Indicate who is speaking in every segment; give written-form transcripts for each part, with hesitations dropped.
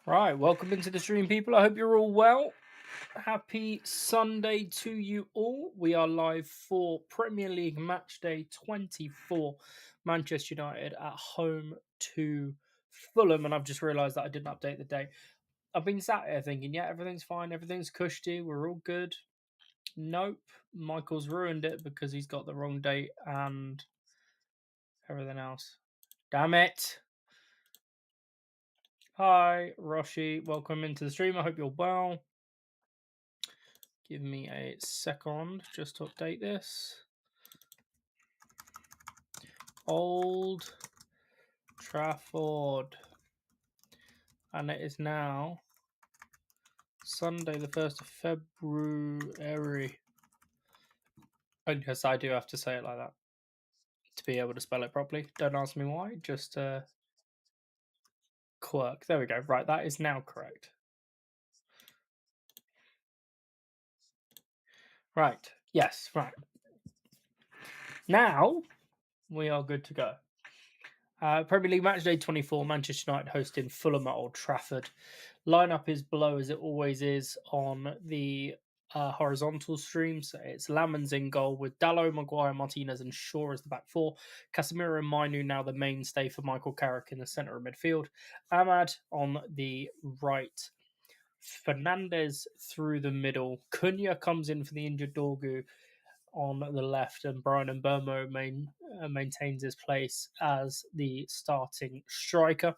Speaker 1: Right, welcome into the stream, people. I hope you're all well. Happy Sunday to you all. We are live for Premier League Match Day 24, Manchester United at home to Fulham. And I've just realised that I didn't update the date. I've been sat here thinking, yeah, everything's fine, everything's cushy, we're all good. Nope, Michael's ruined it because he's got the wrong date and everything else. Damn it. Hi, Roshi. Welcome into the stream. I hope you're well. Give me a second just to update this. Old Trafford. And it is now Sunday, the 1st of February. And yes, I do have to say it like that to be able to spell it properly. Don't ask me why, just quirk. There we go. Right, that is now correct. Right, yes, right. Now we are good to go. Premier League Matchday 24, Manchester United hosting Fulham at Old Trafford. Lineup is below as it always is on the horizontal stream. So it's Lamans in goal with Dallo, Maguire, Martinez, and Shaw as the back four. Casemiro and Mainu now the mainstay for Michael Carrick in the centre of midfield. Ahmad on the right. Fernandez through the middle. Cunha comes in for the injured Dorgu on the left, and Brian Mbermo maintains his place as the starting striker.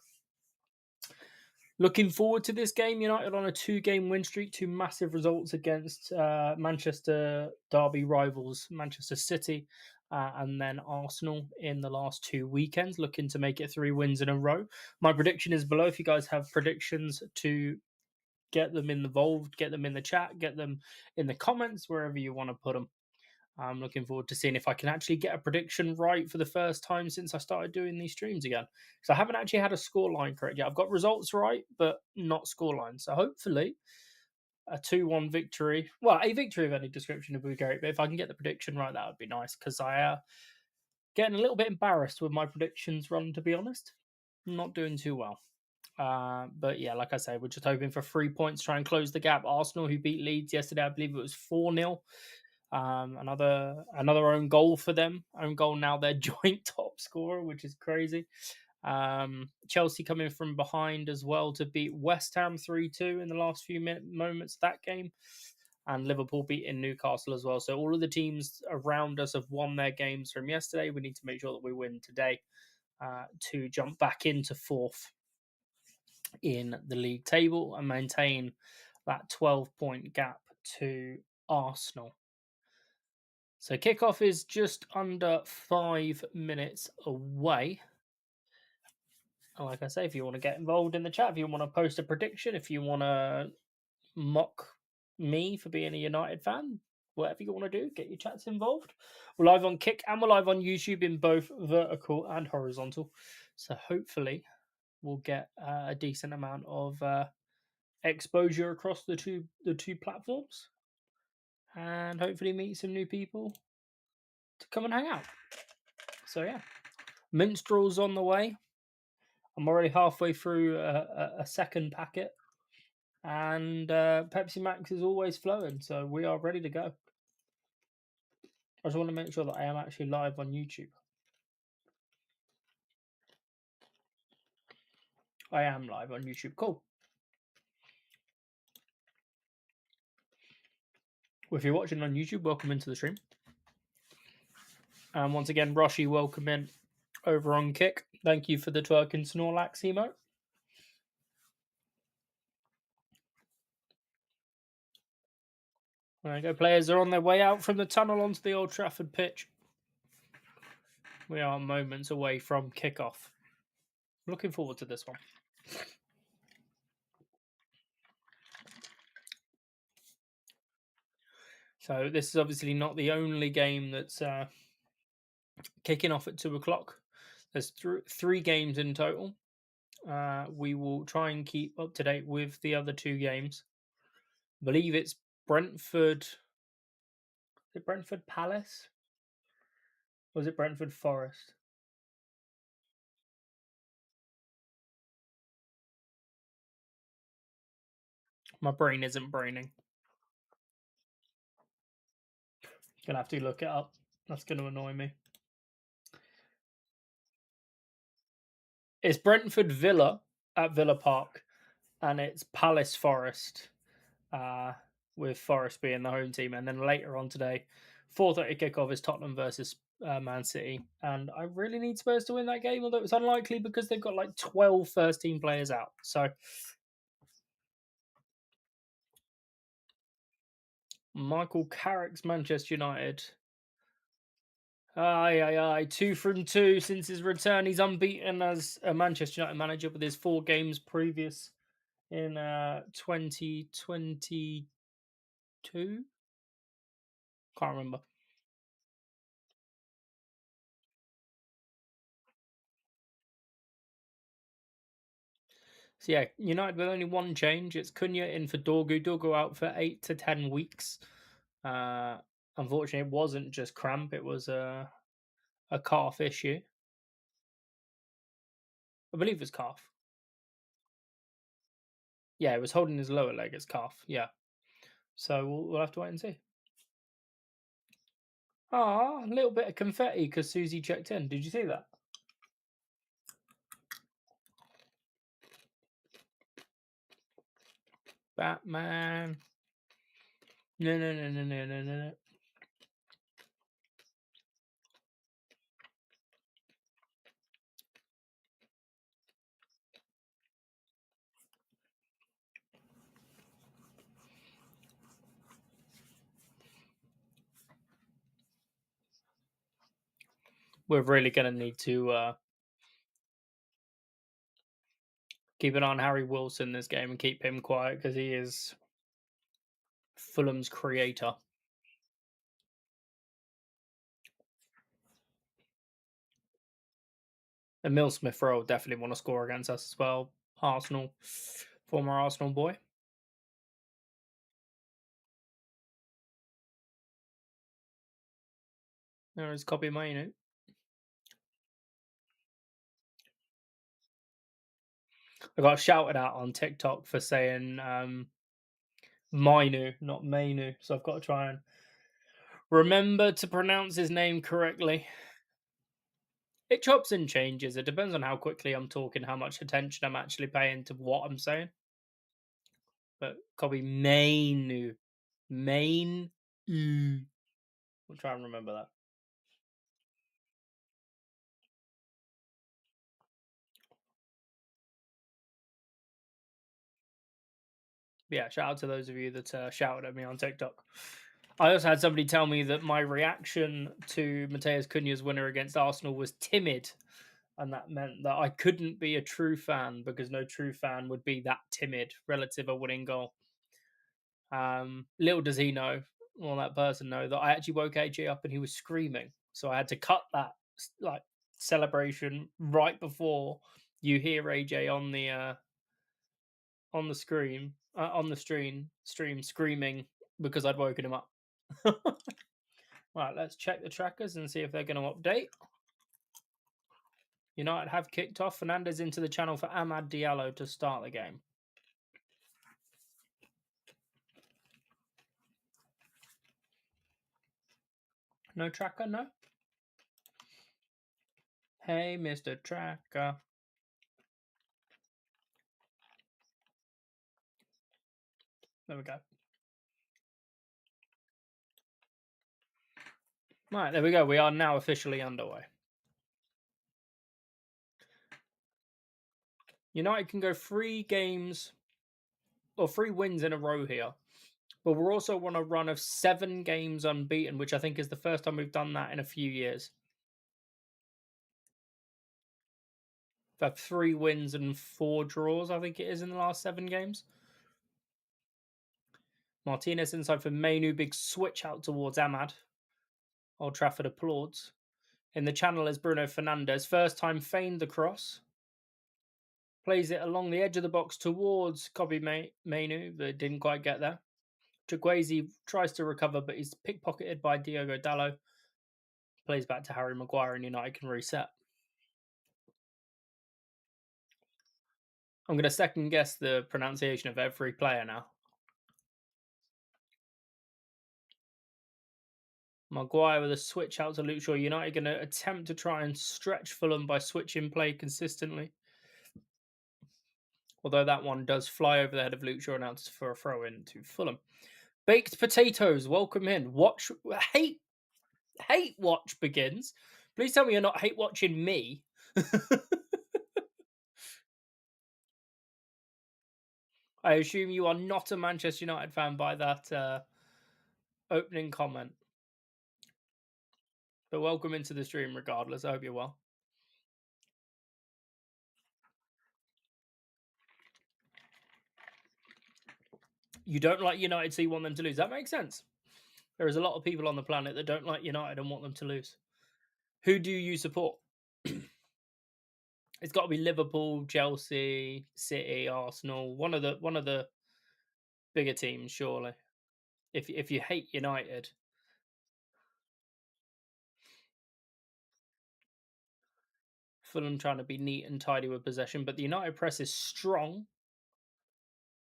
Speaker 1: Looking forward to this game. United on a 2-game win streak, 2 massive results against Manchester derby rivals, Manchester City, and then Arsenal in the last 2 weekends, looking to make it 3 wins in a row. My prediction is below. If you guys have predictions, to get them involved, get them in the chat, get them in the comments, wherever you want to put them. I'm looking forward to seeing if I can actually get a prediction right for the first time since I started doing these streams again. Because I haven't actually had a scoreline correct yet. I've got results right, but not scoreline. So hopefully a 2-1 victory. Well, a victory of any description would be great. But if I can get the prediction right, that would be nice. Because I getting a little bit embarrassed with my predictions run, to be honest. Not doing too well. But yeah, like I say, we're just hoping for 3 points, try and close the gap. Arsenal, who beat Leeds yesterday, I believe it was 4-0. Another own goal for them. Own goal now, their joint top scorer, which is crazy. Chelsea coming from behind as well to beat West Ham 3-2 in the last few moments of that game. And Liverpool beating Newcastle as well. So all of the teams around us have won their games from yesterday. We need to make sure that we win today to jump back into 4th in the league table and maintain that 12-point gap to Arsenal. So kickoff is just under 5 minutes away. And like I say, if you want to get involved in the chat, if you want to post a prediction, if you want to mock me for being a United fan, whatever you want to do, get your chats involved. We're live on Kick and we're live on YouTube in both vertical and horizontal. So hopefully we'll get a decent amount of exposure across the two platforms, and hopefully meet some new people to come and hang out. So yeah, Minstrel's on the way. I'm already halfway through a second packet, and Pepsi Max is always flowing, so we are ready to go. I just want to make sure that I am actually live on YouTube. I am live on YouTube. Cool. Well, if you're watching on YouTube, welcome into the stream. And once again, Roshi, welcome in over on Kick. Thank you for the twerk and Snorlax emote. There you go. Players are on their way out from the tunnel onto the Old Trafford pitch. We are moments away from kickoff. Looking forward to this one. So this is obviously not the only game that's kicking off at 2:00. There's 3 games in total. We will try and keep up to date with the other 2 games. I believe it's Brentford. Is it Brentford Palace? Or is it Brentford Forest? My brain isn't braining. Gonna have to look it up. That's gonna annoy me. It's Brentford Villa at Villa Park, and it's Palace Forest, uh, with Forest being the home team. And then later on today, 4:30 kickoff is Tottenham versus Man City. And I really need Spurs to win that game, although it's unlikely because they've got like 12 first team players out. So Michael Carrick's Manchester United. Aye, aye, aye. 2 from 2 since his return. He's unbeaten as a Manchester United manager with his 4 games previous in 2022. Can't remember. So yeah, United with only one change. It's Cunha in for Dorgu. Dorgu out for 8 to 10 weeks. Uh, Unfortunately, it wasn't just cramp; it was a calf issue. I believe it was calf. Yeah, it was holding his lower leg as calf. Yeah, so we'll have to wait and see. Ah, a little bit of confetti because Susie checked in. Did you see that? Batman. No, no, no, no, no, no, no, no. We're really going to need to keep an eye on Harry Wilson this game and keep him quiet because he is Fulham's creator. And Mill Smith Rowe definitely want to score against us as well. Arsenal, former Arsenal boy. There is Kobe Mainu. I got shouted out on TikTok for saying Mainu, not Mainu. So I've got to try and remember to pronounce his name correctly. It chops and changes. It depends on how quickly I'm talking, how much attention I'm actually paying to what I'm saying. But Kobe Mainu. Main. We'll try and remember that. But yeah, shout out to those of you that shouted at me on TikTok. I also had somebody tell me that my reaction to Mateus Cunha's winner against Arsenal was timid, and that meant that I couldn't be a true fan because no true fan would be that timid relative a winning goal. Little does he know, or that person know, that I actually woke AJ up and he was screaming. So I had to cut that like celebration right before you hear AJ on the screen on the stream screaming because I'd woken him up. Right, let's check the trackers and see if they're going to update. United have kicked off. Fernandez into the channel for Amad Diallo to start the game. No tracker, no? Hey, Mr. Tracker. There we go. Right, there we go. We are now officially underway. United can go 3 games or 3 wins in a row here. But we're also on a run of 7 games unbeaten, which I think is the first time we've done that in a few years. We've had 3 wins and 4 draws, I think it is, in the last 7 games. Martinez inside for Mainu, big switch out towards Amad. Old Trafford applauds. In the channel is Bruno Fernandes. First time feigned the cross. Plays it along the edge of the box towards Kobe Mainu, but didn't quite get there. Chukwueze tries to recover, but he's pickpocketed by Diogo Dallo. Plays back to Harry Maguire, and United can reset. I'm going to second guess the pronunciation of every player now. Maguire with a switch out to Luke Shaw. United going to attempt to try and stretch Fulham by switching play consistently. Although that one does fly over the head of Luke Shaw and out for a throw in to Fulham. Baked potatoes, welcome in. Hate watch begins. Please tell me you're not hate watching me. I assume you are not a Manchester United fan by that opening comment. But welcome into the stream regardless. I hope you're well. You don't like United, so you want them to lose. That makes sense. There is a lot of people on the planet that don't like United and want them to lose. Who do you support? It's got to be Liverpool, Chelsea, City, Arsenal. One of the bigger teams, surely. If you hate United, Fulham trying to be neat and tidy with possession, but the United press is strong.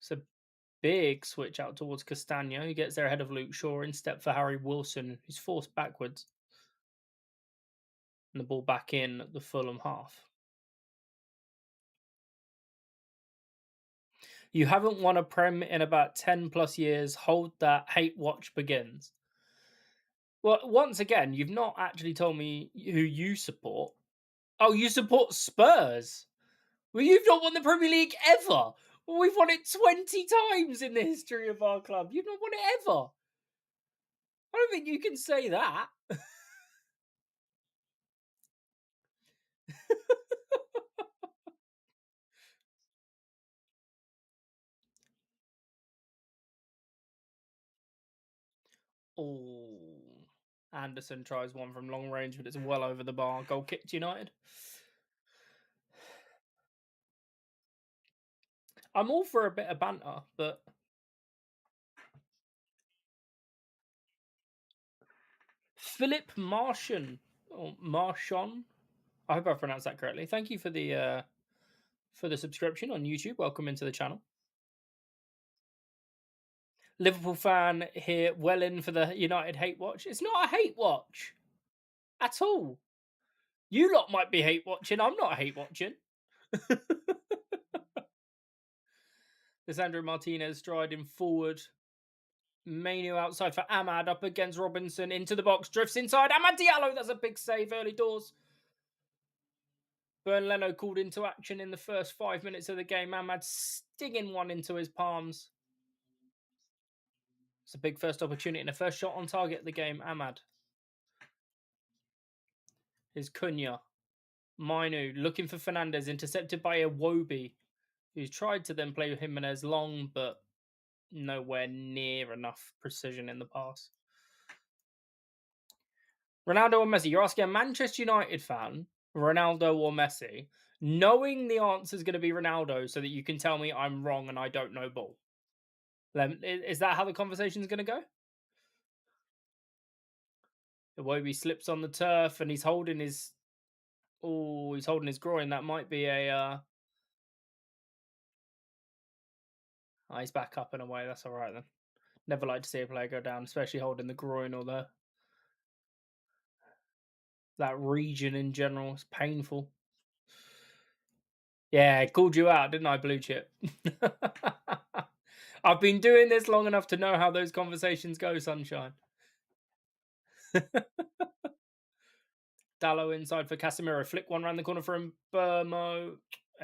Speaker 1: It's a big switch out towards Castagno, who gets there ahead of Luke Shaw. In step for Harry Wilson, who's forced backwards. And the ball back in at the Fulham half. You haven't won a Prem in about 10 plus years. Hold that. Hate watch begins. Well, once again, you've not actually told me who you support. Oh, you support Spurs? Well, you've not won the Premier League ever. We've won it 20 times in the history of our club. You've not won it ever. I don't think you can say that. Oh, Anderson tries one from long range, but it's well over the bar. Goal kicked United. I'm all for a bit of banter, but Philip Martian or Marchon. I hope I pronounced that correctly. Thank you for the subscription on YouTube. Welcome into the channel. Liverpool fan here, well in for the United hate watch. It's not a hate watch at all. You lot might be hate watching. I'm not hate watching. Lisandro Martinez striding forward. Manu outside for Ahmad, up against Robinson, into the box, drifts inside. Amad Diallo, that's a big save early doors. Bern Leno called into action in the first 5 minutes of the game. Ahmad stinging one into his palms. It's a big first opportunity and a first shot on target of the game. Ahmad. Here's Cunha. Minu looking for Fernandez, intercepted by Iwobi, who's tried to then play with Jimenez long, but nowhere near enough precision in the pass. Ronaldo or Messi? You're asking a Manchester United fan, Ronaldo or Messi, knowing the answer is going to be Ronaldo so that you can tell me I'm wrong and I don't know ball. Is that how the conversation is going to go? Iwobi slips on the turf and he's holding his... Oh, he's holding his groin. That might be a... Oh, he's back up and away. That's all right then. Never like to see a player go down, especially holding the groin or that region in general. It's painful. Yeah, I called you out, didn't I, Blue Chip? I've been doing this long enough to know how those conversations go, sunshine. Dallo inside for Casemiro. Flick one round the corner for Burmo.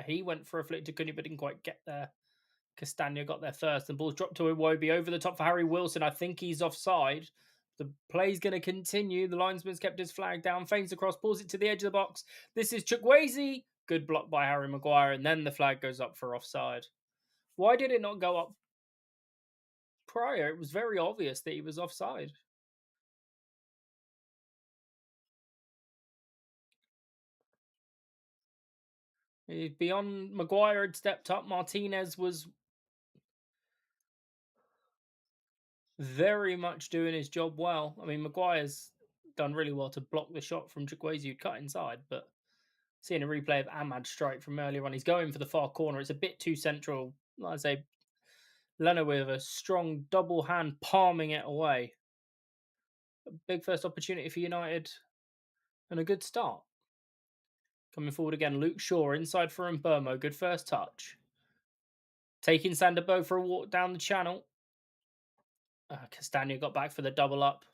Speaker 1: He went for a flick to Cunha, but didn't quite get there. Castagno got there first. The ball's dropped to Iwobi over the top for Harry Wilson. I think he's offside. The play's going to continue. The linesman's kept his flag down. Feigns across, pulls it to the edge of the box. This is Chukwueze. Good block by Harry Maguire. And then the flag goes up for offside. Why did it not go up prior? It was very obvious that he was offside. Beyond Maguire had stepped up. Martinez was very much doing his job well. I mean, Maguire's done really well to block the shot from Chukwueze who'd cut inside, but seeing a replay of Ahmad's strike from earlier on, he's going for the far corner. It's a bit too central. Like I say, Leno with a strong double hand palming it away. Big first opportunity for United and a good start. Coming forward again, Luke Shaw inside for Mbermo. Good first touch. Taking Sanderberg for a walk down the channel. Castagna got back for the double up.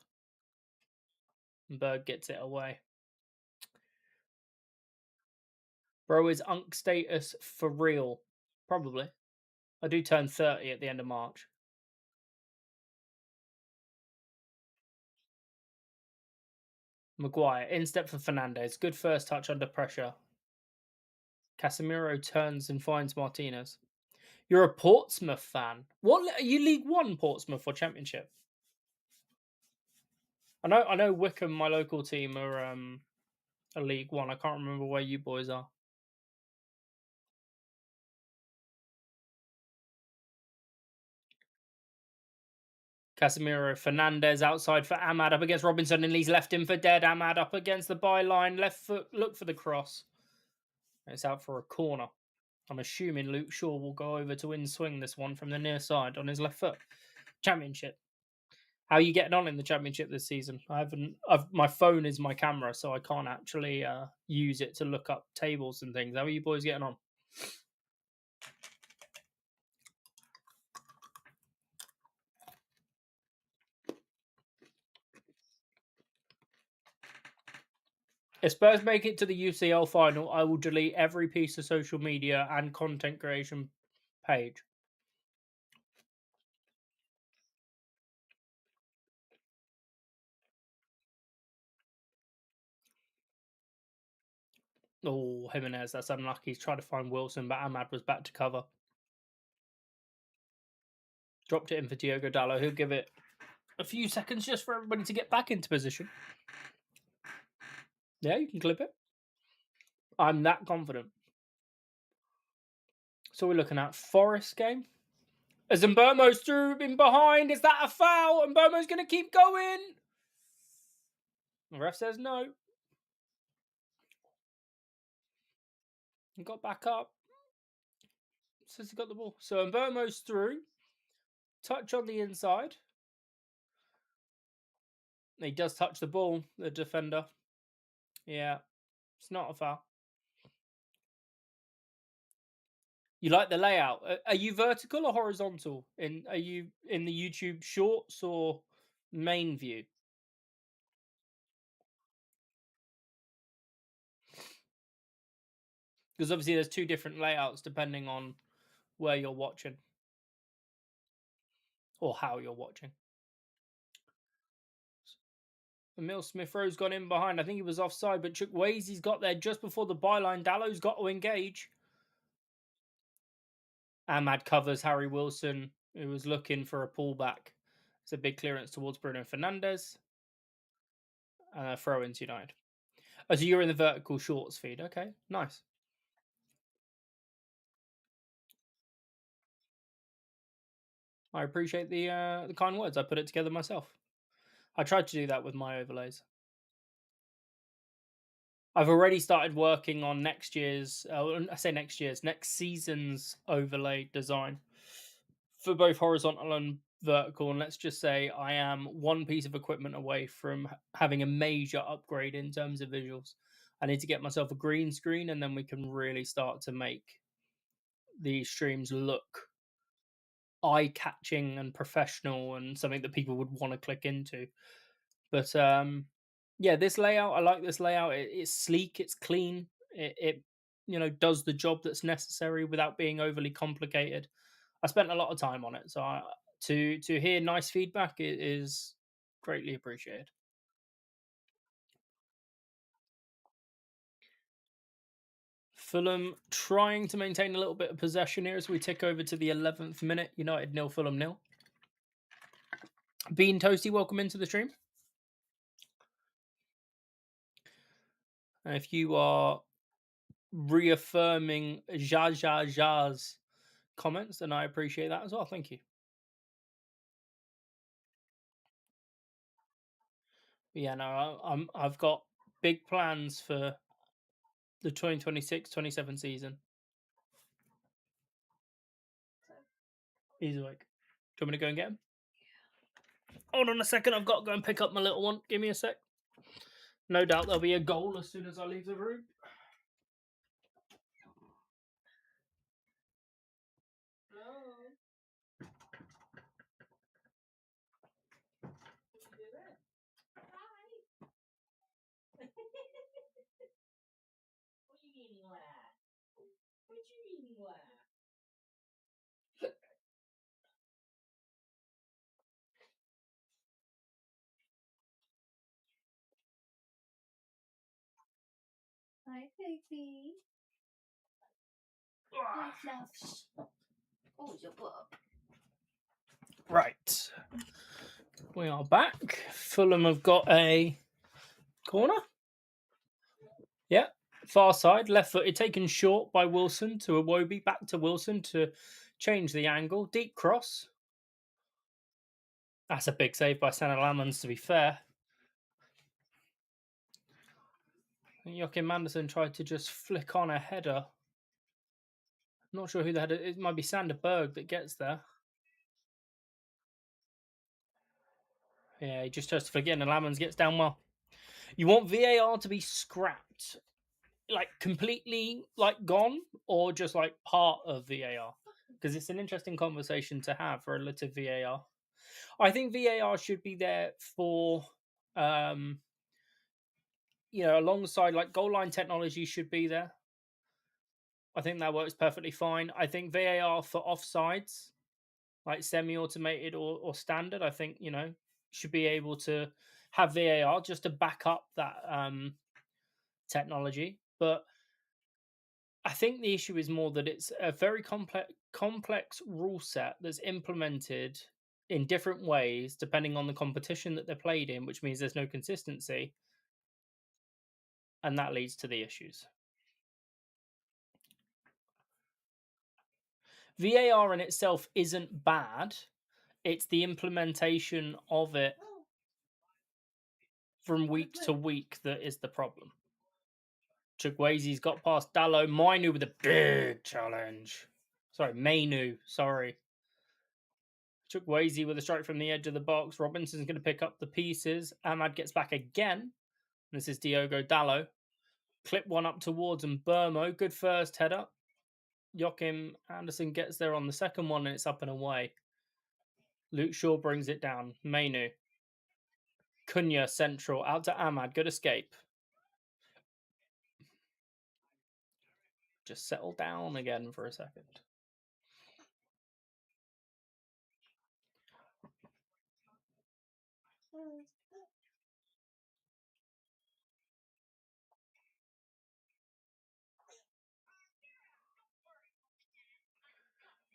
Speaker 1: Berg gets it away. Bro, is Unk status for real? Probably. I do turn 30 at the end of March. Maguire, instep for Fernandez. Good first touch under pressure. Casemiro turns and finds Martinez. You're a Portsmouth fan. What are you, League One, Portsmouth, or Championship? I know Wickham, my local team, are a League One. I can't remember where you boys are. Casemiro, Fernandez outside for Ahmad, up against Robinson, and he's left him for dead. Ahmad up against the byline, left foot, look for the cross. It's out for a corner. I'm assuming Luke Shaw will go over to in-swing this one from the near side on his left foot. Championship. How are you getting on in the Championship this season? My phone is my camera, so I can't actually use it to look up tables and things. How are you boys getting on? If Spurs make it to the UCL final, I will delete every piece of social media and content creation page. Oh, Jimenez, that's unlucky. He's trying to find Wilson, but Ahmad was back to cover. Dropped it in for Diogo Dallo. He'll give it a few seconds just for everybody to get back into position. Yeah, you can clip it. I'm that confident. So we're looking at Forest game. As Mbermo's through in behind, is that a foul? Mbermo's going to keep going. The ref says no. He got back up. Says he got the ball. So Mbermo's through. Touch on the inside. He does touch the ball, the defender. Yeah, it's not a foul. You like the layout? Are you vertical or horizontal? Are you in the YouTube Shorts or main view? Because obviously there's two different layouts depending on where you're watching or how you're watching. Emil Smith-Rowe's gone in behind. I think he was offside, but Chukwueze's got there just before the byline. Dallow's got to engage. Ahmad covers Harry Wilson, who was looking for a pullback. It's a big clearance towards Bruno Fernandes. Throw into United. Oh, so you're in the vertical shorts feed. Okay, nice. I appreciate the kind words. I put it together myself. I tried to do that with my overlays. I've already started working on next season's overlay design for both horizontal and vertical. And let's just say I am one piece of equipment away from having a major upgrade in terms of visuals. I need to get myself a green screen, and then we can really start to make these streams look eye-catching and professional and something that people would want to click into. But yeah, this layout, I like this layout. It's sleek, it's clean, it does the job that's necessary without being overly complicated. I spent a lot of time on it, so to hear nice feedback is greatly appreciated. Fulham trying to maintain a little bit of possession here as we tick over to the 11th minute. United 0, Fulham 0. Bean Toasty, welcome into the stream. And if you are reaffirming Ja's comments, then I appreciate that as well. Thank you. But yeah, no, I've got big plans for the 2026-27 season. He's awake. Do you want me to go and get him? Hold on a second. I've got to go and pick up my little one. Give me a sec. No doubt there'll be a goal as soon as I leave the room. Hello. What you doing? Hi. What you meaning where? What you meaning where? Hi, baby. Hi, Fluffs. Oh, your book. Right. We are back. Fulham have got a corner. Yeah. Far side, left footed, taken short by Wilson to Iwobi. Back to Wilson to change the angle. Deep cross. That's a big save by Senna Lamans, to be fair. Joachim Manderson tried to just flick on a header. Not sure who the header. It might be Sander Berg that gets there. Yeah, he just tries to flick in, and Lamans gets down well. You want VAR to be scrapped, like completely like gone, or just like part of VAR? Because it's an interesting conversation to have relative VAR. I think VAR should be there for, alongside like goal line technology should be there. I think that works perfectly fine. I think VAR for offsides, like semi-automated or standard, I think should be able to have VAR just to back up that technology. But I think the issue is more that it's a very complex rule set that's implemented in different ways depending on the competition that they're played in, which means there's no consistency, and that leads to the issues. VAR in itself isn't bad. It's the implementation of it from week to week that is the problem. Chukwuezi's got past Dallo. Mainu with a big challenge. Sorry, Mainu. Sorry. Chukwueze with a strike from the edge of the box. Robinson's going to pick up the pieces. Ahmad gets back again. This is Diogo Dallo. Clip one up towards and Burmo. Good first header. Joachim Anderson gets there on the second one and it's up and away. Luke Shaw brings it down. Mainu. Cunha central. Out to Ahmad. Good escape. Just settle down again for a second.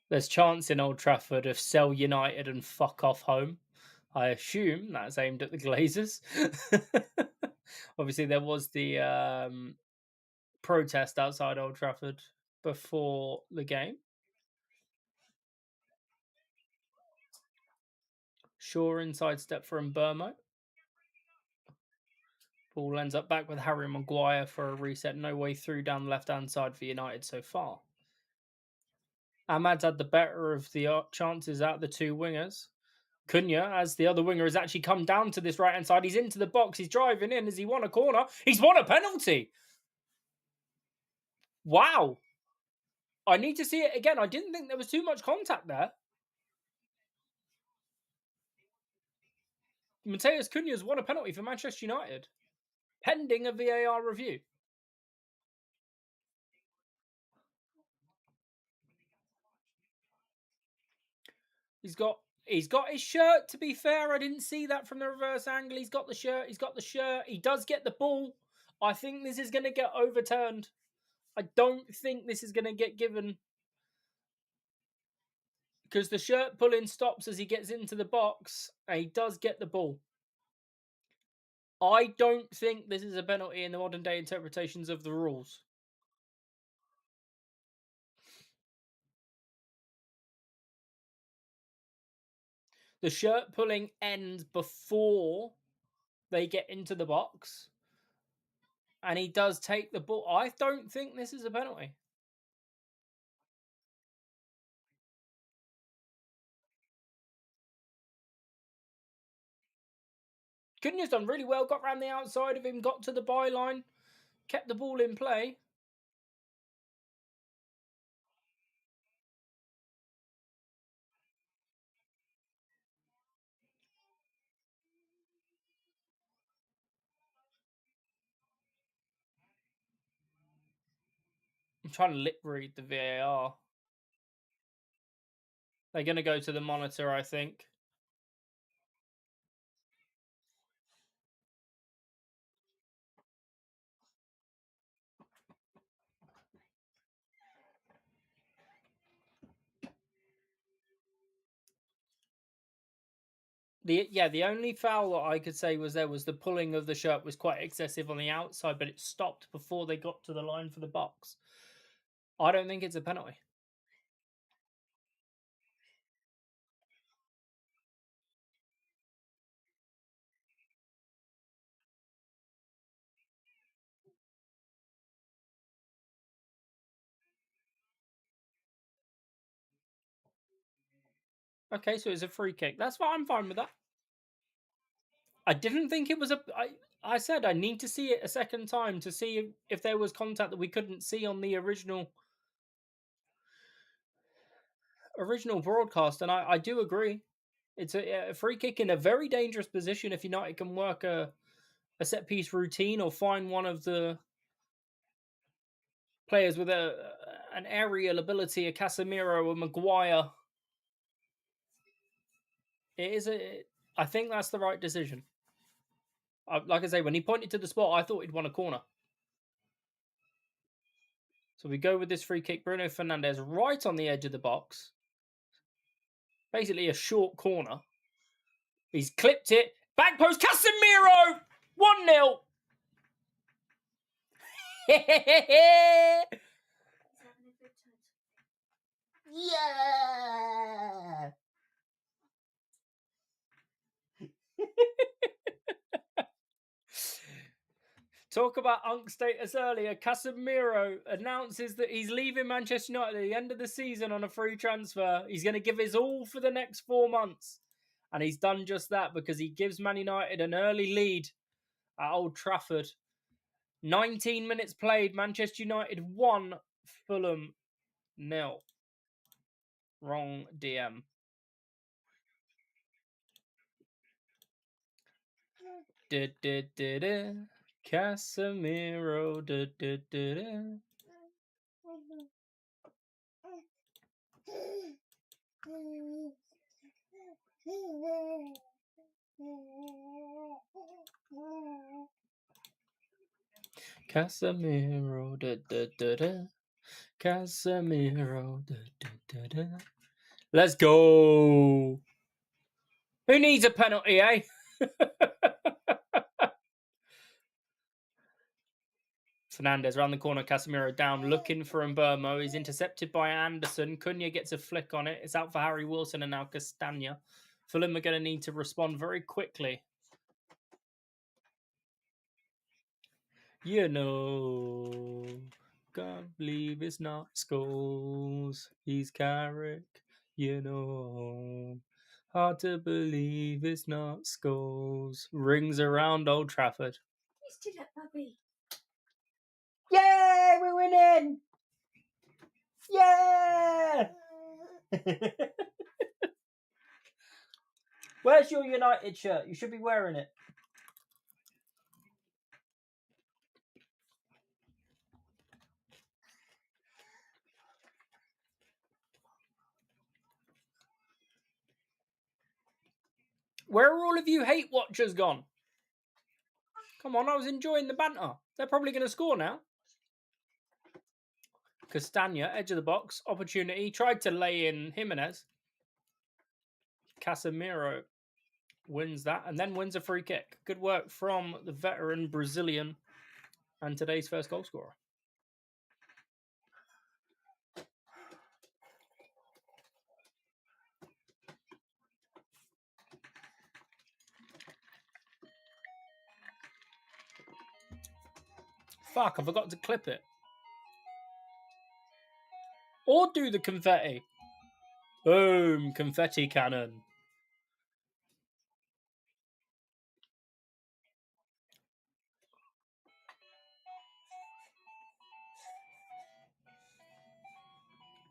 Speaker 1: There's chance in Old Trafford of sell United and fuck off home. I assume that's aimed at the Glazers. Obviously, there was the protest outside Old Trafford before the game. Shaw inside step from Burmo. Ball ends up back with Harry Maguire for a reset. No way through down the left-hand side for United so far. Ahmad's had the better of the chances out the two wingers. Cunha, as the other winger, has actually come down to this right-hand side. He's into the box. He's driving in. Has he won a corner? He's won a penalty. Wow. I need to see it again. I didn't think there was too much contact there. Mateus Cunha's won a penalty for Manchester United, pending a VAR review. He's got his shirt, to be fair. I didn't see that from the reverse angle. He's got the shirt. He does get the ball. I think this is going to get overturned. I don't think this is going to get given because the shirt pulling stops as he gets into the box and he does get the ball. I don't think this is a penalty in the modern day interpretations of the rules. The shirt pulling ends before they get into the box. And he does take the ball. I don't think this is a penalty. Cunha's done really well, got round the outside of him, got to the byline, kept the ball in play. I'm trying to lip read the VAR. They're going to go to the monitor, I think. The only foul that I could say was the pulling of the shirt was quite excessive on the outside, but it stopped before they got to the line for the box. I don't think it's a penalty. Okay, so it's a free kick. That's fine. I'm fine with that. I didn't think it was a. I said I need to see it a second time to see if there was contact that we couldn't see on the original broadcast, and I do agree. It's a free kick in a very dangerous position if United can work a set piece routine or find one of the players with an aerial ability, a Casemiro, a Maguire. It is I think that's the right decision. Like I say, when he pointed to the spot, I thought he'd won a corner. So we go with this free kick. Bruno Fernandes right on the edge of the box. Basically a short corner. He's clipped it. Back post, Casemiro! 1-0. Yeah! Talk about Unk status earlier. Casemiro announces that he's leaving Manchester United at the end of the season on a free transfer. He's going to give his all for the next 4 months. And he's done just that because he gives Man United an early lead at Old Trafford. 19 minutes played. Manchester United 1, Fulham 0. Wrong DM. Casemiro. Casemiro. Casemiro. Let's go. Who needs a penalty, eh? Fernandes round the corner, Casemiro down, looking for Mbermo. He's intercepted by Anderson. Cunha gets a flick on it. It's out for Harry Wilson and now Castagna. Fulham are going to need to respond very quickly. You know, can't believe it's not Scholes. He's Carrick. You know, hard to believe it's not Scholes. Rings around Old Trafford.
Speaker 2: You stood up, Bobby.
Speaker 1: Yay, we're winning! Yeah! Where's your United shirt? You should be wearing it. Where are all of you hate watchers gone? Come on, I was enjoying the banter. They're probably going to score now. Castagna, edge of the box, opportunity. Tried to lay in Jimenez. Casemiro wins that and then wins a free kick. Good work from the veteran Brazilian and today's first goal scorer. Fuck, I forgot to clip it. Or do the confetti. Boom, confetti cannon.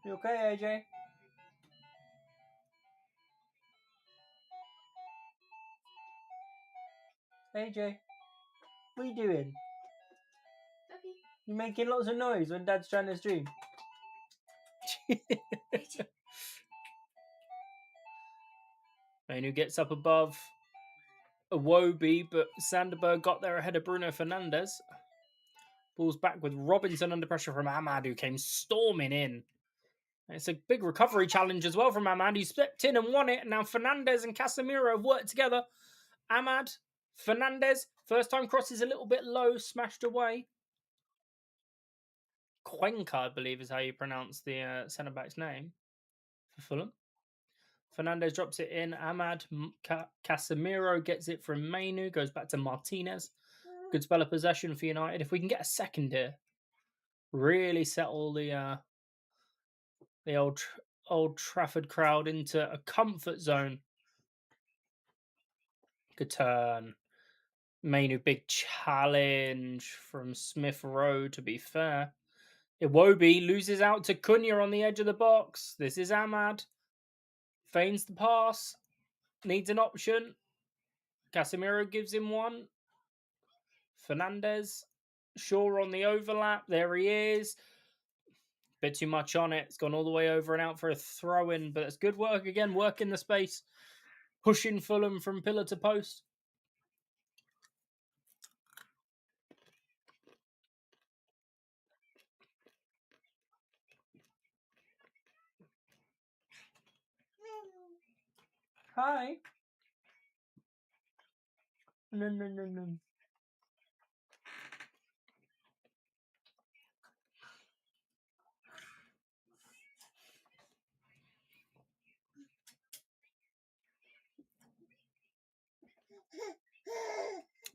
Speaker 1: You okay, AJ? AJ, what are you doing? Okay. You're making lots of noise when Dad's trying to stream. Manu gets up above Iwobi, but Sanderberg got there ahead of Bruno Fernandes. Ball's back with Robinson under pressure from Ahmad, who came storming in. It's a big recovery challenge as well from Ahmad. He stepped in and won it. Now Fernandes and Casemiro have worked together. Ahmad, Fernandes, first time cross is a little bit low, smashed away. Cuenca, I believe, is how you pronounce the centre back's name for Fulham. Fernandes drops it in. Ahmad Casemiro gets it from Mainu, goes back to Martinez. Good spell of possession for United. If we can get a second here, really settle the Old Trafford crowd into a comfort zone. Good turn. Mainu, big challenge from Smith Rowe, to be fair. Iwobi loses out to Cunha on the edge of the box. This is Ahmad. Feigns the pass. Needs an option. Casemiro gives him one. Fernandes. Shaw on the overlap. There he is. Bit too much on it. It's gone all the way over and out for a throw-in, but it's good work again. Work in the space. Pushing Fulham from pillar to post. Hi. No.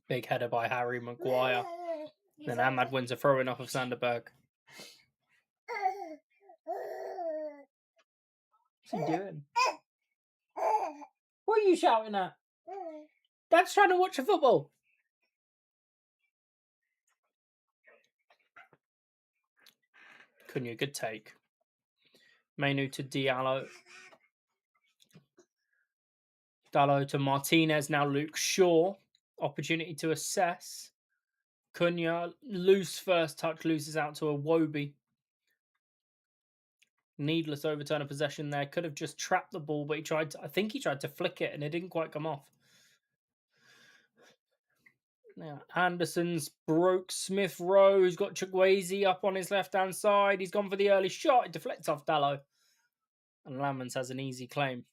Speaker 1: Big header by Harry Maguire. Then Ahmad wins a throw-in off of Sanderberg. What's he doing? What are you shouting at? Dad's trying to watch the football. Cunha, good take. Mainu to Diallo. Diallo to Martinez. Now Luke Shaw. Opportunity to assess. Cunha, loose first touch, loses out to Iwobi. Needless overturn of possession there. Could have just trapped the ball, but I think he tried to flick it and it didn't quite come off. Now, Anderson's broke Smith Rowe, who's got Chukwueze up on his left-hand side. He's gone for the early shot. It deflects off Dallo. And Lamans has an easy claim.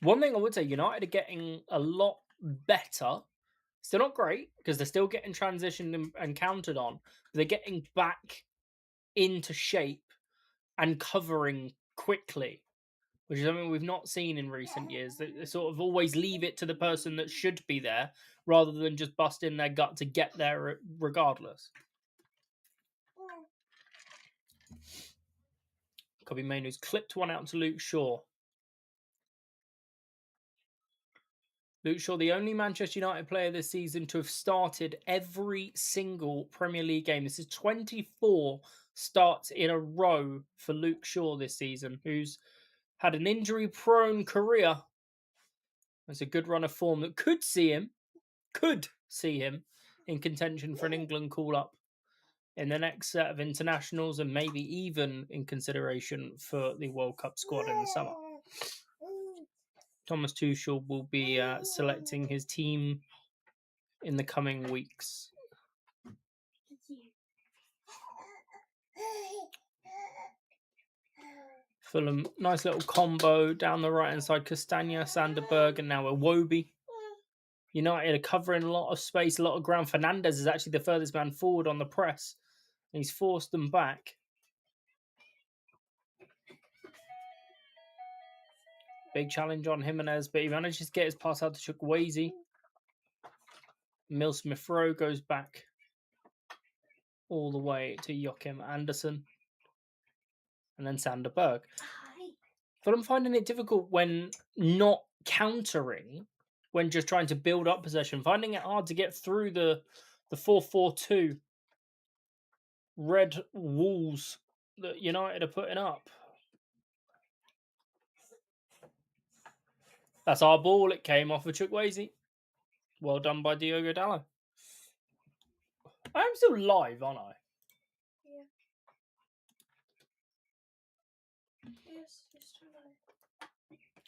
Speaker 1: One thing I would say, United are getting a lot better. Still not great, because they're still getting transitioned and countered on. But they're getting back into shape and covering quickly, which is something we've not seen in recent years. They sort of always leave it to the person that should be there, rather than just bust in their gut to get there regardless. Kobe Mainoo's clipped one out to Luke Shaw. Luke Shaw, the only Manchester United player this season to have started every single Premier League game. This is 24 starts in a row for Luke Shaw this season, who's had an injury-prone career. It's a good run of form that could see him in contention for an England call-up in the next set of internationals, and maybe even in consideration for the World Cup squad in the summer. Thomas Tuchel will be selecting his team in the coming weeks. Fulham, nice little combo down the right-hand side. Castagna, Sanderberg, and now Iwobi. United are covering a lot of space, a lot of ground. Fernandes is actually the furthest man forward on the press. And he's forced them back. Big challenge on Jimenez, but he manages to get his pass out to Chukwueze. Smith Rowe goes back all the way to Joachim Andersen. And then Sanderberg. But I'm finding it difficult when not countering, when just trying to build up possession. Finding it hard to get through the 4-4-2. red walls that United are putting up. That's our ball. It came off of Chukwueze. Well done by Diogo Dalot. I'm still live, aren't I?
Speaker 2: Yeah. Yes, you're still live.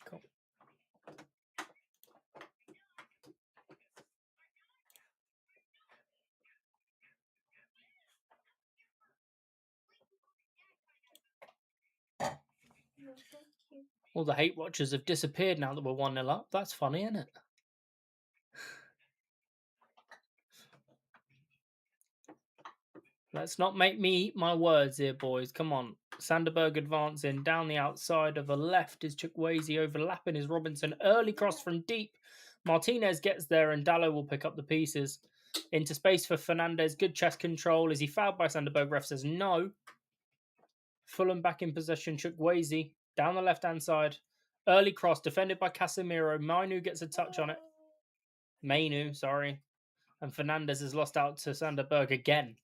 Speaker 1: Cool.
Speaker 2: No, thank you.
Speaker 1: All the hate watchers have disappeared now that we're 1-0 up. That's funny, isn't it? Let's not make me eat my words here, boys. Come on. Sanderberg advancing. Down the outside of the left is Chukwueze. Overlapping is Robinson. Early cross from deep. Martinez gets there and Dallo will pick up the pieces. Into space for Fernandez. Good chest control. Is he fouled by Sanderberg? Ref says no. Fulham back in possession. Chukwueze down the left-hand side. Early cross. Defended by Casemiro. Mainu gets a touch on it. Mainu, sorry. And Fernandez has lost out to Sanderberg again.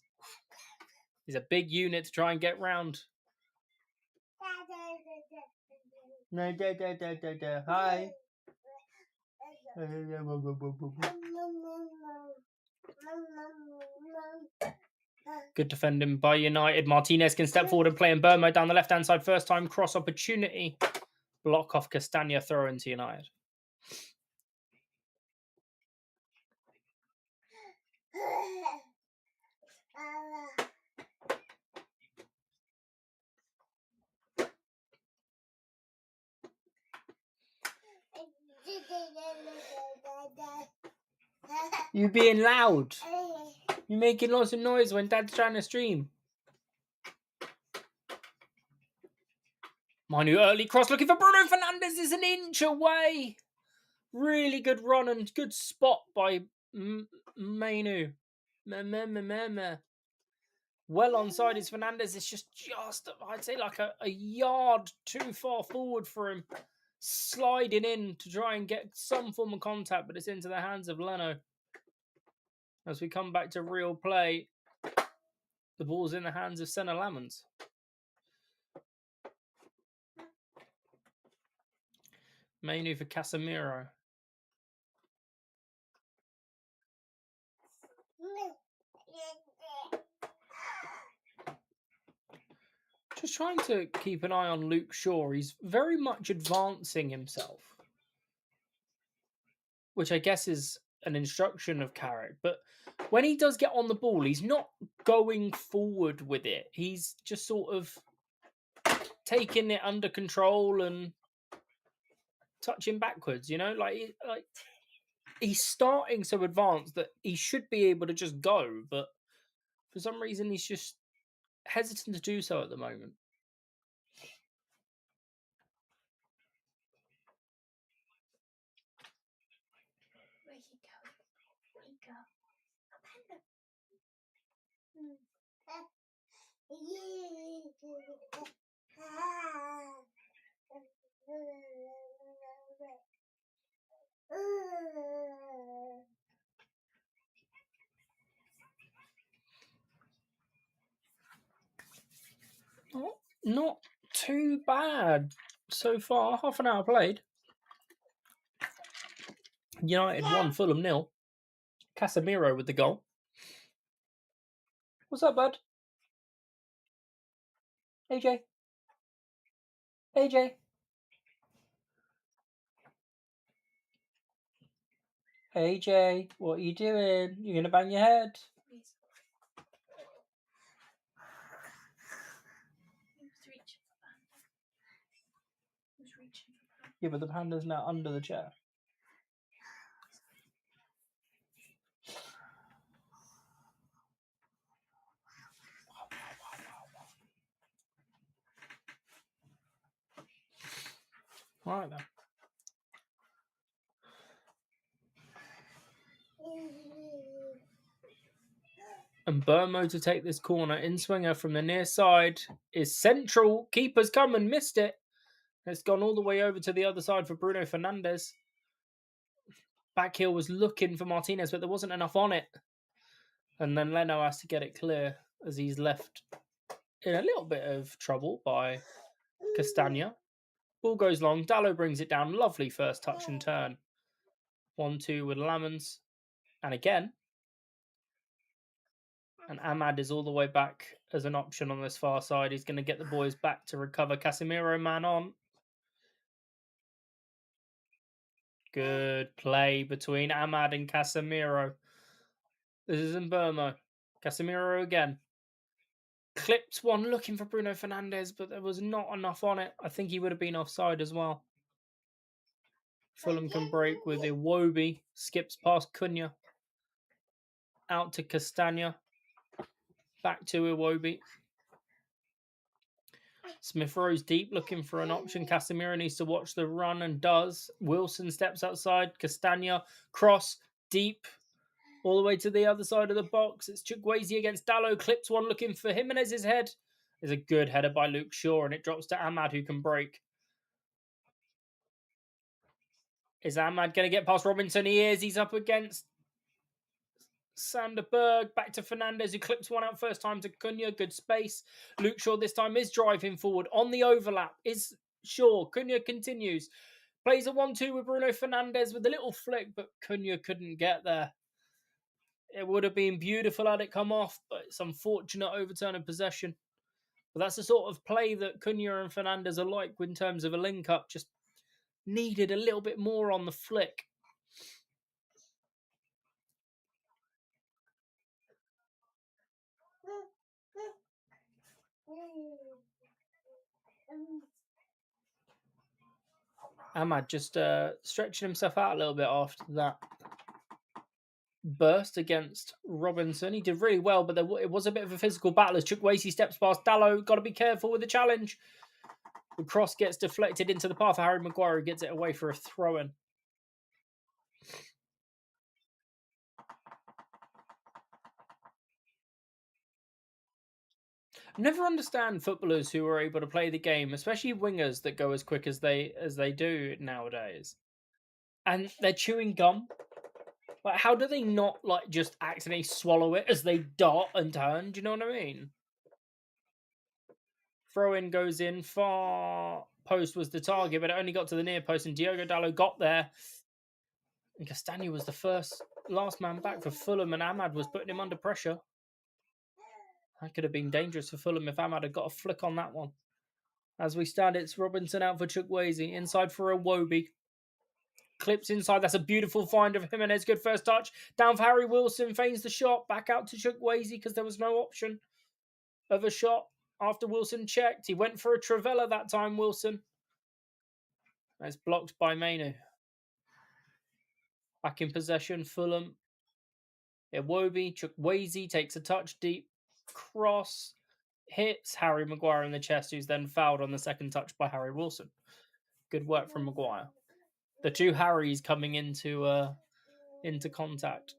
Speaker 1: He's a big unit to try and get round. Hi. Good defending by United. Martinez can step forward and play in Burmo down the left-hand side. First time cross opportunity. Block off Castagna, throw into United. You being loud. You're making lots of noise when Dad's trying to stream. Manu early cross looking for Bruno Fernandes is an inch away. Really good run and good spot by Mainu. Well onside is Fernandes. It's just I'd say like a yard too far forward for him. Sliding in to try and get some form of contact, but it's into the hands of Leno. As we come back to real play, the ball's in the hands of Senna Lamons. Mainu for Casemiro. Just trying to keep an eye on Luke Shaw. He's very much advancing himself, which I guess is an instruction of Carrick. But when he does get on the ball, he's not going forward with it. He's just sort of taking it under control and touching backwards, like he's starting so advanced that he should be able to just go, but for some reason he's just hesitant to do so at the moment.
Speaker 2: Where you going? Where you go?
Speaker 1: Not too bad so far. Half an hour played. United 1, Fulham 0. Casemiro with the goal. What's up, bud? AJ? AJ? AJ, what are you doing? You're going to bang your head? Yeah, but the panda's now under the chair. All right, then. And Burmo to take this corner. In-swinger from the near side is central. Keeper's come and missed it. It's gone all the way over to the other side for Bruno Fernandes. Backheel was looking for Martinez, but there wasn't enough on it. And then Leno has to get it clear. as he's left in a little bit of trouble by Castagna. Ball goes long. Dallo brings it down. Lovely first touch and turn. 1-2 with Lamans. And again. And Ahmad is all the way back as an option on this far side. He's going to get the boys back to recover. Casemiro man on. Good play between Ahmad and Casemiro. This is in Burma. Casemiro again. Clipped one looking for Bruno Fernandes, but there was not enough on it. I think he would have been offside as well. Fulham can break with Iwobi. Skips past Cunha. Out to Castagna. Back to Iwobi. Smith Rowe's deep looking for an option. Casemiro needs to watch the run and does. Wilson steps outside. Castagna. Cross. Deep. All the way to the other side of the box. It's Chukwueze against Dallo. Clips one looking for Jimenez's head. There's a good header by Luke Shaw and it drops to Ahmad who can break. Is Ahmad going to get past Robinson? He is. He's up against Sander Berg. Back to Fernandes who clips one out first time to Cunha. Good space. Luke Shaw this time is driving forward on the overlap. Is Shaw. Cunha continues. Plays a 1-2 with Bruno Fernandes with a little flick, but Cunha couldn't get there. It would have been beautiful had it come off, but it's unfortunate overturn of possession. But that's the sort of play that Cunha and Fernandes are like in terms of a link-up. Just needed a little bit more on the flick. Ahmad just stretching himself out a little bit after that burst against Robinson. He did really well, but it was a bit of a physical battle as Chukwueze steps past Dallo. Got to be careful with the challenge. The cross gets deflected into the path of Harry Maguire, who gets it away for a throw-in. Never understand footballers who are able to play the game, especially wingers that go as quick as they do nowadays. And they're chewing gum. Like, how do they not just accidentally swallow it as they dart and turn? Do you know what I mean? Throw in goes in. Far post was the target, but it only got to the near post, and Diogo Dallo got there. And Castagna was the last man back for Fulham, and Ahmad was putting him under pressure. That could have been dangerous for Fulham if Ahmad had got a flick on that one. As we stand, it's Robinson out for Chukwueze. Inside for Iwobi. Clips inside. That's a beautiful find of Jimenez. Good first touch. Down for Harry Wilson. Feigns the shot. Back out to Chukwueze because there was no option of a shot after Wilson checked. He went for a Trivela that time, Wilson. That's blocked by Mainu. Back in possession, Fulham. Iwobi. Chukwueze takes a touch deep. Cross. Hits Harry Maguire in the chest, who's then fouled on the second touch by Harry Wilson. Good work from Maguire. The two Harrys coming into contact.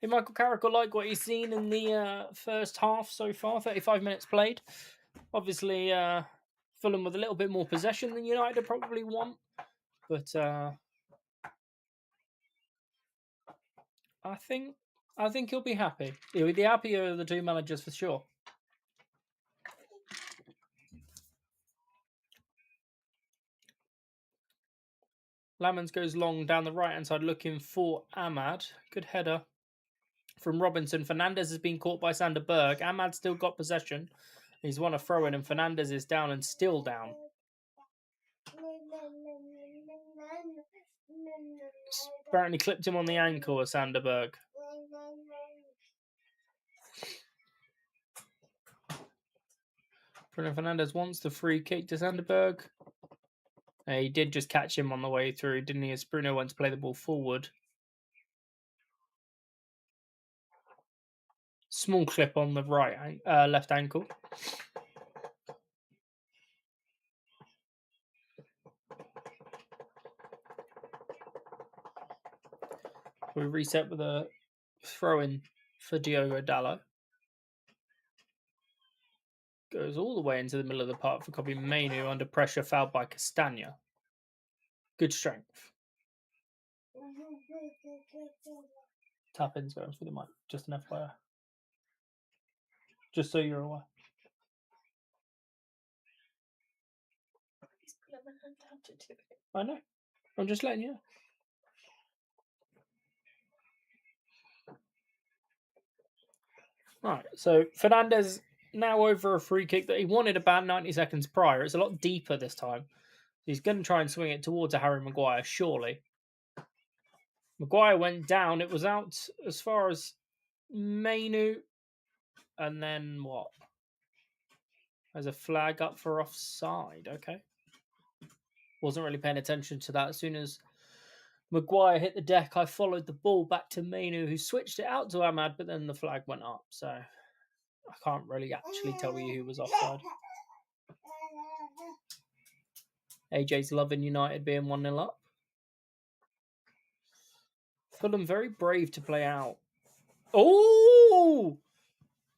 Speaker 1: Hey, Michael Carrick will like what he's seen in the first half so far. 35 minutes played. Obviously, Fulham with a little bit more possession than United probably want, but I think he'll be happy. He'll be the happier of the two managers for sure. Lamans goes long down the right-hand side looking for Ahmad. Good header from Robinson. Fernandes has been caught by Sander Berg. Ahmad still got possession. He's won a throw-in and Fernandes is down and still down. Apparently clipped him on the ankle of Sander Berg. Bruno Fernandes wants the free kick to Sanderberg. He did just catch him on the way through, didn't he? As Bruno went to play the ball forward. Small clip on the left ankle. We reset with a throw-in for Diogo Dallo. Goes all the way into the middle of the park for Kobe Mainu under pressure, fouled by Castagna. Good strength. Tap-in's going through the mic. Just an FYI. Just so you're aware. I know. I'm just letting you know. Right, so Fernandez now over a free kick that he wanted about 90 seconds prior. It's a lot deeper this time. He's going to try and swing it towards a Harry Maguire, surely. Maguire went down. It was out as far as Mainu. And then what? There's a flag up for offside. Okay. Wasn't really paying attention to that. As soon as Maguire hit the deck, I followed the ball back to Mainu, who switched it out to Ahmad, but then the flag went up. So I can't really actually tell you who was offside. AJ's loving United being 1-0 up. Fulham very brave to play out. Oh!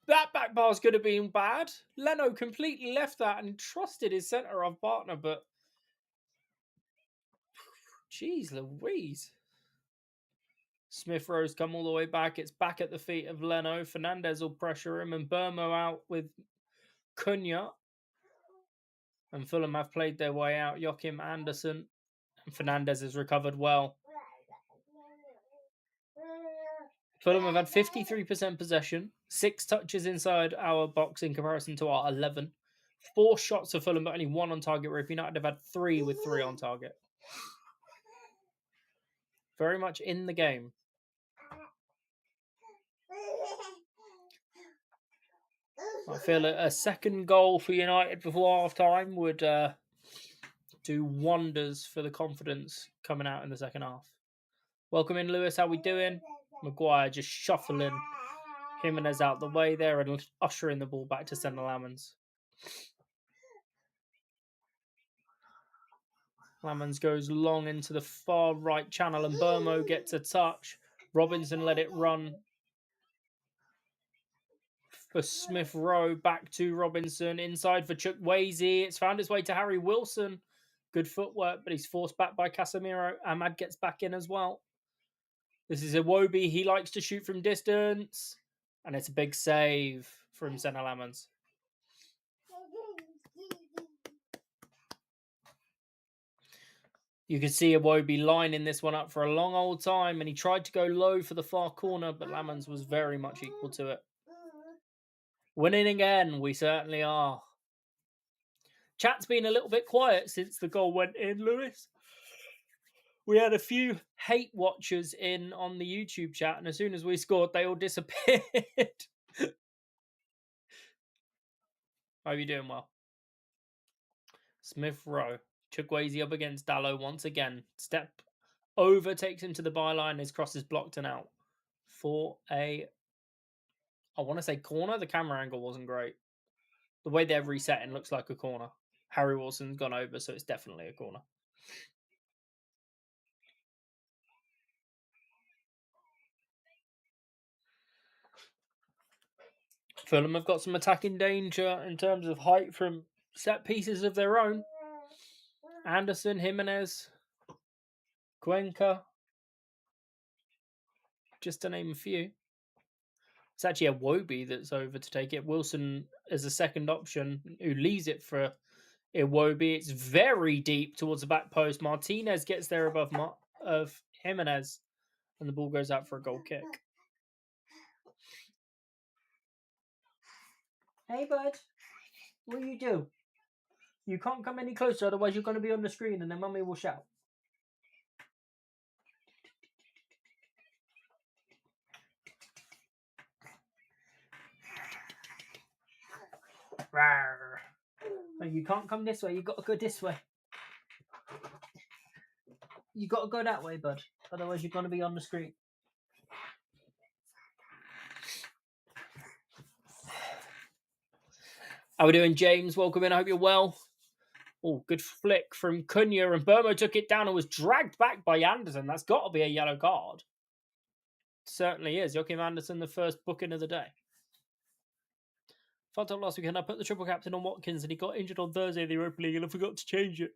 Speaker 1: That back bar's could have been bad. Leno completely left that and trusted his centre-half partner, but... Jeez Louise. Smith Rowe's come all the way back. It's back at the feet of Leno. Fernandez will pressure him and Burmo out with Cunha. And Fulham have played their way out. Joachim Andersen. And Fernandez has recovered well. Fulham have had 53% possession. 6 touches inside our box in comparison to our 11. 4 shots for Fulham, but only 1 on target. Where United have had 3 with 3 on target. Very much in the game. I feel a second goal for United before half-time would do wonders for the confidence coming out in the second half. Welcome in, Lewis. How we doing? Maguire just shuffling Jimenez out the way there and ushering the ball back to Senna Lamans. Lamans goes long into the far right channel and Burmo gets a touch. Robinson let it run for Smith Rowe, back to Robinson, inside for Chukwueze. It's found its way to Harry Wilson. Good footwork, but he's forced back by Casemiro. Ahmad gets back in as well. This is Iwobi. He likes to shoot from distance. And it's a big save from Senna Lamans. You can see Iwobi lining this one up for a long old time, and he tried to go low for the far corner, but Lamans was very much equal to it. Winning again, we certainly are. Chat's been a little bit quiet since the goal went in, Lewis. We had a few hate watchers in on the YouTube chat, and as soon as we scored, they all disappeared. Are you doing well? Smith Rowe. Chukwueze up against Dallo once again. Step over, takes him to the byline. His cross is blocked and out for a, I want to say corner. The camera angle wasn't great. The way they're resetting looks like a corner. Harry Wilson's gone over, so it's definitely a corner. Fulham have got some attacking danger in terms of height from set pieces of their own. Anderson, Jimenez, Cuenca, just to name a few. It's actually a Iwobi that's over to take it. Wilson is a second option who leaves it for Iwobi. It's very deep towards the back post. Martinez gets there above of Jimenez, and the ball goes out for a goal kick. Hey, bud. What you do? You can't come any closer, otherwise you're going to be on the screen and then Mummy will shout. Rawr. No, you can't come this way. You got to go this way. You got to go that way, bud. Otherwise you're going to be on the screen. How we doing, James? Welcome in. I hope you're well. Oh, good flick from Cunha, and Burmo took it down and was dragged back by Anderson. That's got to be a yellow card. Certainly is. Joachim Andersen, the first booking of the day. Felt up last weekend. I put the triple captain on Watkins, and he got injured on Thursday of the Europa League, and I forgot to change it.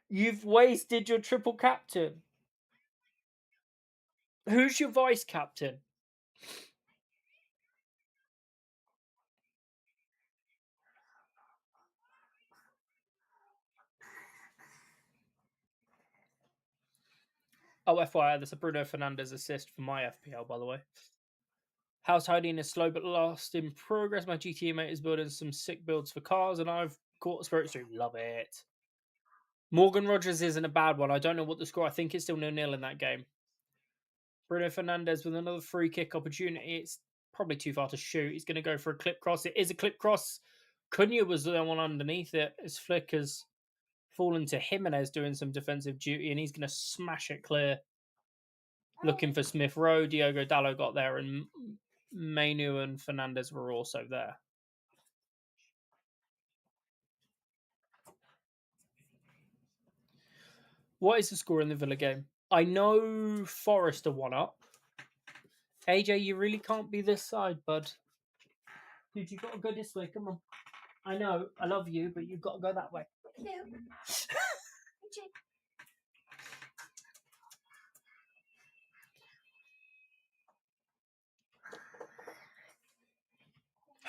Speaker 1: You've wasted your triple captain. Who's your vice captain? Oh, FYI, that's a Bruno Fernandes assist for my FPL, by the way. House hiding is slow but last in progress. My GTA mate is building some sick builds for cars, and I've caught spirits through. Love it. Morgan Rogers isn't a bad one. I don't know what the score. I think it's still 0-0 in that game. Bruno Fernandes with another free kick opportunity. It's probably too far to shoot. He's going to go for a clip cross. It is a clip cross. Cunha was the one underneath it. His flick has fallen to Jimenez doing some defensive duty, and he's going to smash it clear. Looking for Smith Rowe. Diogo Dalot got there, and Mainu and Fernandes were also there. What is the score in the Villa game? I know Forest are 1 up. AJ, you really can't be this side, bud. Dude, you got to go this way. Come on. I know, I love you, but you've got to go that way.
Speaker 2: No.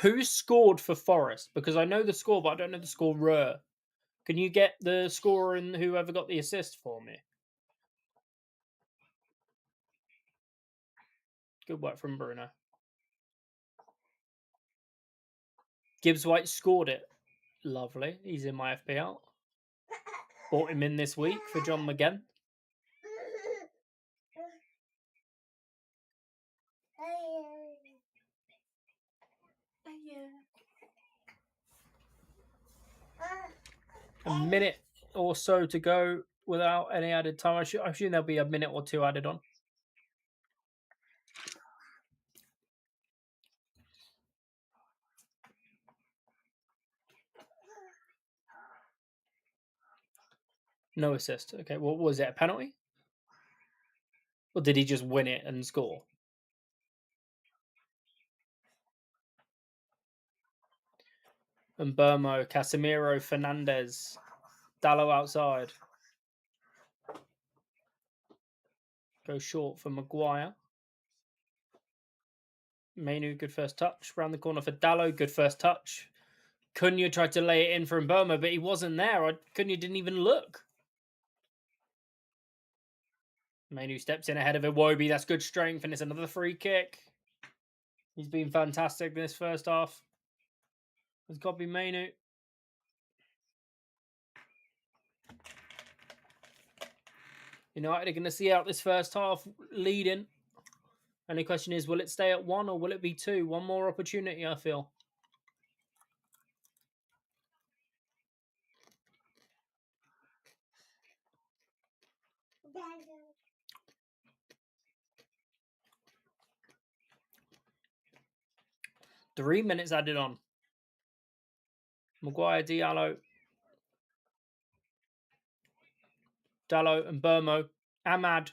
Speaker 1: Who scored for Forest? Because I know the score, but I don't know the scorer. Can you get the scorer and whoever got the assist for me? Good work from Bruno. Gibbs White scored it. Lovely. He's in my FPL. Bought him in this week for John McGinn. A minute or so to go without any added time. I assume there'll be a minute or two added on. No assist. Okay, what was it? A penalty? Or did he just win it and score? And Burmo, Casemiro, Fernandes, Dallo outside. Go short for Maguire. Mainu, good first touch. Round the corner for Dallo, good first touch. Cunha tried to lay it in for Burmo, but he wasn't there. Cunha didn't even look. Mainu steps in ahead of Iwobi. That's good strength, and it's another free kick. He's been fantastic this first half. It's got to be Mainu. United are going to see out this first half leading. And the question is, will it stay at 1 or will it be 2? One more opportunity, I feel. Three minutes added on. Maguire, Dallo and Burmo. Ahmad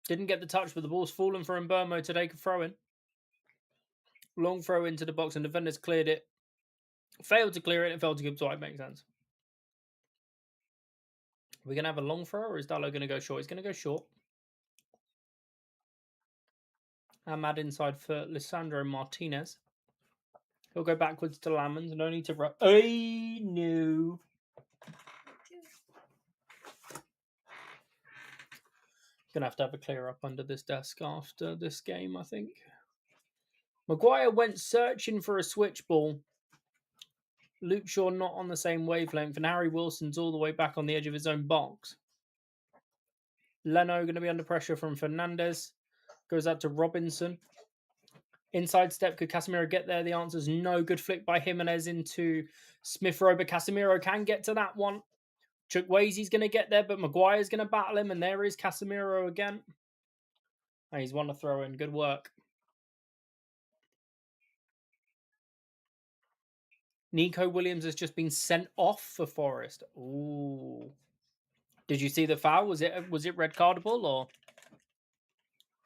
Speaker 1: didn't get the touch, but the ball's fallen for Burmo to take a throw in. Long throw into the box, and defenders cleared it. Failed to clear it and fell to Gibbs White. Makes sense. We're going to have a long throw, or is Dallo going to go short? He's going to go short. Ahmad inside for Lisandro Martinez. He'll go backwards to Lamans. No need to run. Hey, no. Gonna have a clear up under this desk after this game, I think. Maguire went searching for a switch ball. Luke Shaw not on the same wavelength, and Harry Wilson's all the way back on the edge of his own box. Leno going to be under pressure from Fernandes. Goes out to Robinson. Inside step, could Casemiro get there? The answer is no. Good flick by Jimenez into Smith Rowe, but Casemiro can get to that one. Chukwueze's going to get there, but Maguire's going to battle him, and there is Casemiro again. Oh, he's won a throw in. Good work. Nico Williams has just been sent off for Forest. Ooh. Did you see the foul? Was it red cardable or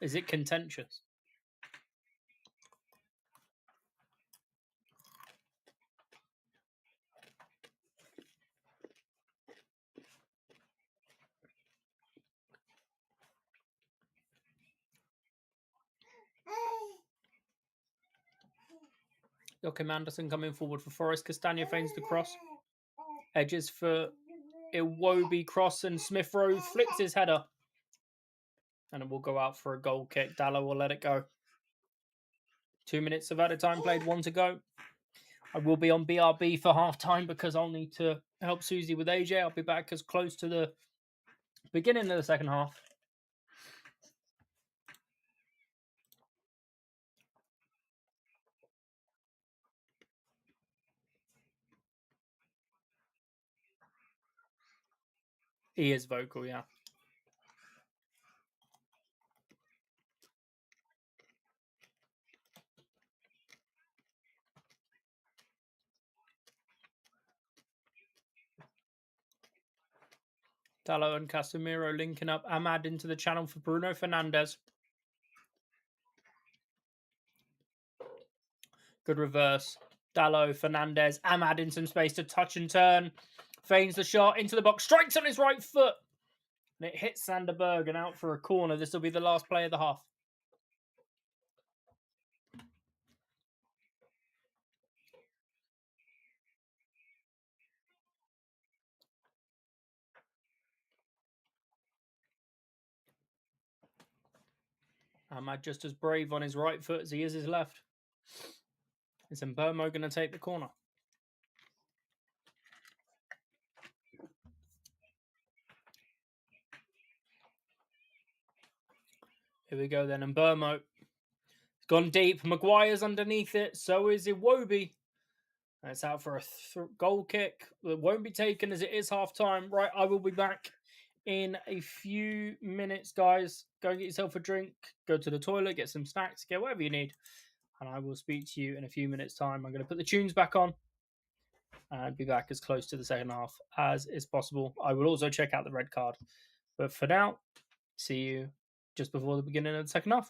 Speaker 1: is it contentious? Joachim Anderson coming forward for Forest. Castagna feigns the cross. Edges for Iwobi, cross, and Smith Rowe flicks his header. And it will go out for a goal kick. Dallo will let it go. 2 minutes of added time played, 1 to go. I will be on BRB for half time because I'll need to help Susie with AJ. I'll be back as close to the beginning of the second half. He is vocal, yeah. Dallo and Casemiro linking up. Ahmad into the channel for Bruno Fernandes. Good reverse. Dallo, Fernandes, Ahmad in some space to touch and turn. Feigns the shot into the box. Strikes on his right foot. And it hits Sanderberg and out for a corner. This will be the last play of the half. Ahmad just as brave on his right foot as he is his left. Is Mbermo going to take the corner? Here we go then. Mbermo. Gone deep. Maguire's underneath it. So is Iwobi. And it's out for a goal kick. It won't be taken as it is half time. Right, I will be back in a few minutes, guys. Go and get yourself a drink. Go to the toilet. Get some snacks. Get whatever you need. And I will speak to you in a few minutes' time. I'm going to put the tunes back on and be back as close to the second half as is possible. I will also check out the red card. But for now, see you just before the beginning of the second half.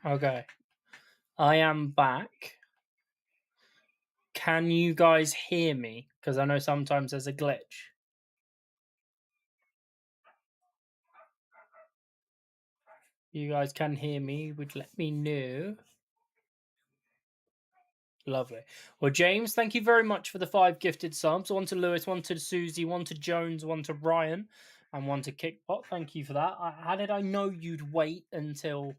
Speaker 1: Okay. I am back. Can you guys hear me? Because I know sometimes there's a glitch. You guys can hear me, would let me know. Lovely. Well, James, thank you very much for the 5 gifted subs. One to Lewis, one to Susie, one to Jones, one to Ryan, and one to Kickbot. Thank you for that. How did I know you'd wait until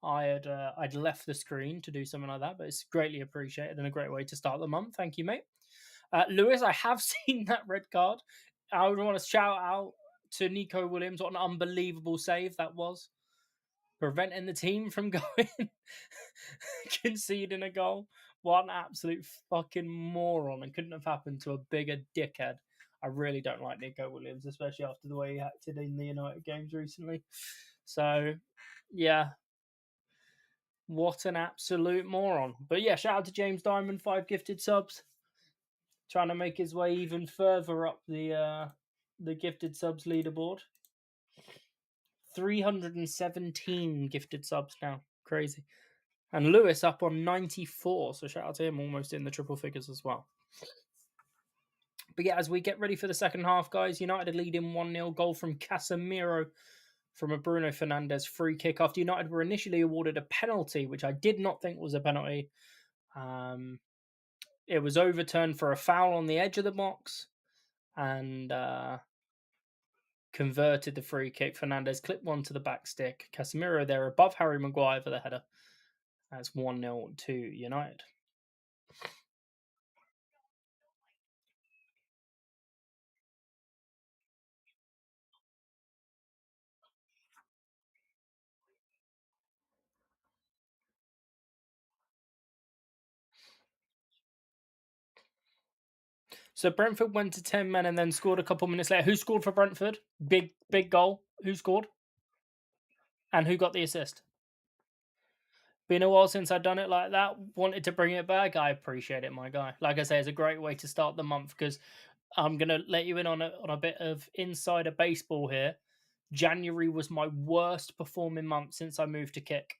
Speaker 1: I'd left the screen to do something like that? But it's greatly appreciated and a great way to start the month. Thank you, mate. Lewis, I have seen that red card. I would want to shout out to Nico Williams. What an unbelievable save that was, preventing the team from going conceding a goal. What an absolute fucking moron, and couldn't have happened to a bigger dickhead. I really don't like Nico Williams, especially after the way he acted in the United games recently. So, yeah, what an absolute moron. But yeah, shout out to James Diamond, 5 gifted subs, trying to make his way even further up the gifted subs leaderboard. 317 gifted subs now. Crazy. And Lewis up on 94, so shout out to him, almost in the triple figures as well. But yeah, as we get ready for the second half, guys, United leading 1-0, goal from Casemiro from a Bruno Fernandes free kick after United were initially awarded a penalty, which I did not think was a penalty. It was overturned for a foul on the edge of the box and converted the free kick. Fernandes clipped one to the back stick. Casemiro there above Harry Maguire for the header. That's 1-0 to United. So Brentford went to 10 men and then scored a couple minutes later. Who scored for Brentford? Big goal. Who scored? And who got the assist? Been a while since I've done it like that. Wanted to bring it back. I appreciate it, my guy. Like I say, it's a great way to start the month because I'm going to let you in on a bit of insider baseball here. January was my worst performing month since I moved to Kick.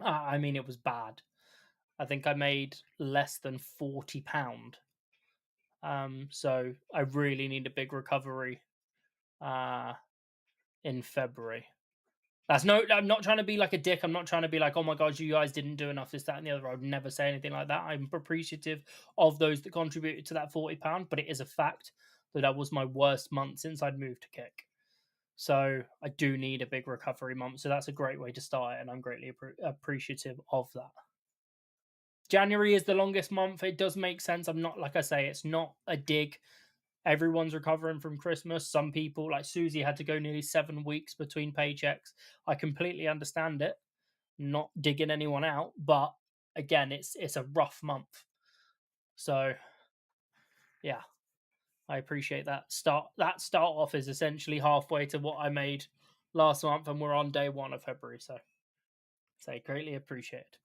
Speaker 1: I mean, it was bad. I think I made less than £40. So I really need a big recovery in February. I'm not trying to be like a dick. I'm not trying to be like, oh my God, you guys didn't do enough, this, that, and the other. I would never say anything like that. I'm appreciative of those that contributed to that £40, but it is a fact that was my worst month since I'd moved to Kick. So I do need a big recovery month. So that's a great way to start it, and I'm greatly appreciative of that. January is the longest month. It does make sense. I'm not, like I say, it's not a dig. Everyone's recovering from Christmas. Some people, like Susie, had to go nearly 7 weeks between paychecks. I completely understand it. Not digging anyone out, but again, it's a rough month. So, yeah, I appreciate that. Start off is essentially halfway to what I made last month, and we're on day 1 of February. So greatly appreciate it.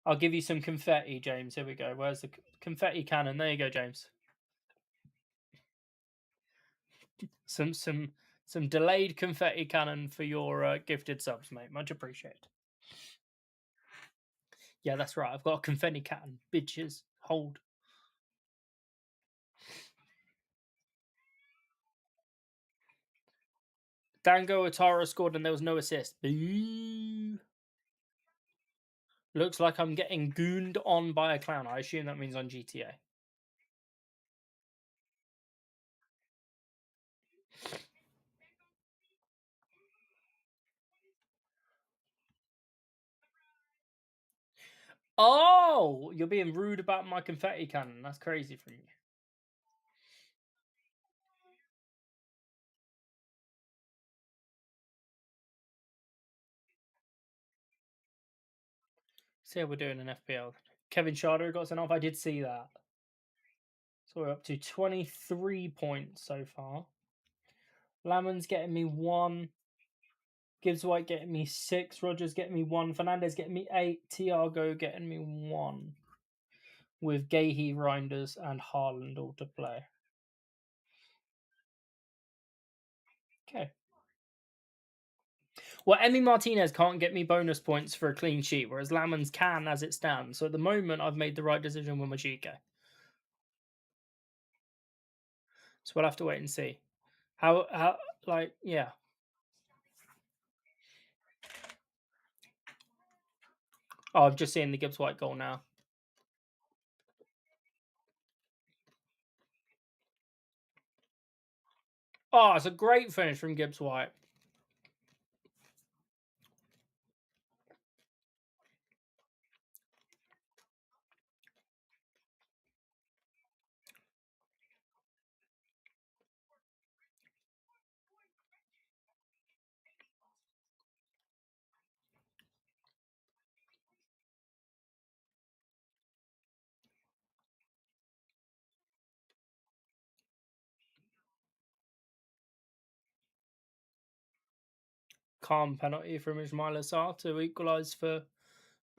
Speaker 1: I'll give you some confetti, James. Here we go. Where's the confetti cannon? There you go, James. Some delayed confetti cannon for your gifted subs, mate. Much appreciated. Yeah, that's right. I've got a confetti cannon. Bitches, hold. Dango Atara scored and there was no assist. Boo. Looks like I'm getting gooned on by a clown. I assume that means on GTA. Oh, you're being rude about my confetti cannon. That's crazy from you. See how we're doing in FPL. Kevin Shardo got sent off. I did see that. So we're up to 23 points so far. Lamon's getting me 1. Gibbs White getting me 6. Rogers getting me 1. Fernandez getting me 8. Thiago getting me 1. With Gahey, Reinders, and Haaland all to play. Okay. Well, Emmy Martinez can't get me bonus points for a clean sheet, whereas Lamans can as it stands. So at the moment, I've made the right decision with Majika. So we'll have to wait and see. How like yeah. Oh, I've just seen the Gibbs White goal now. Oh, it's a great finish from Gibbs White. Calm penalty from Ismail Assar to equalise for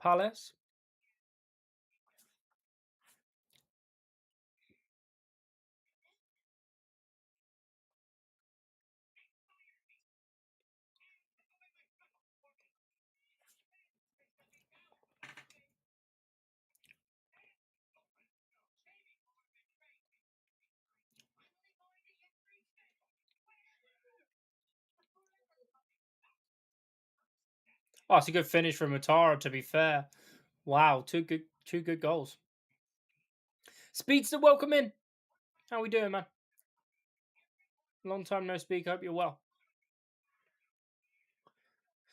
Speaker 1: Palace. Oh, it's a good finish from Matara, to be fair. Wow, two good goals. Speedster, welcome in. How we doing, man? Long time no speak. Hope you're well.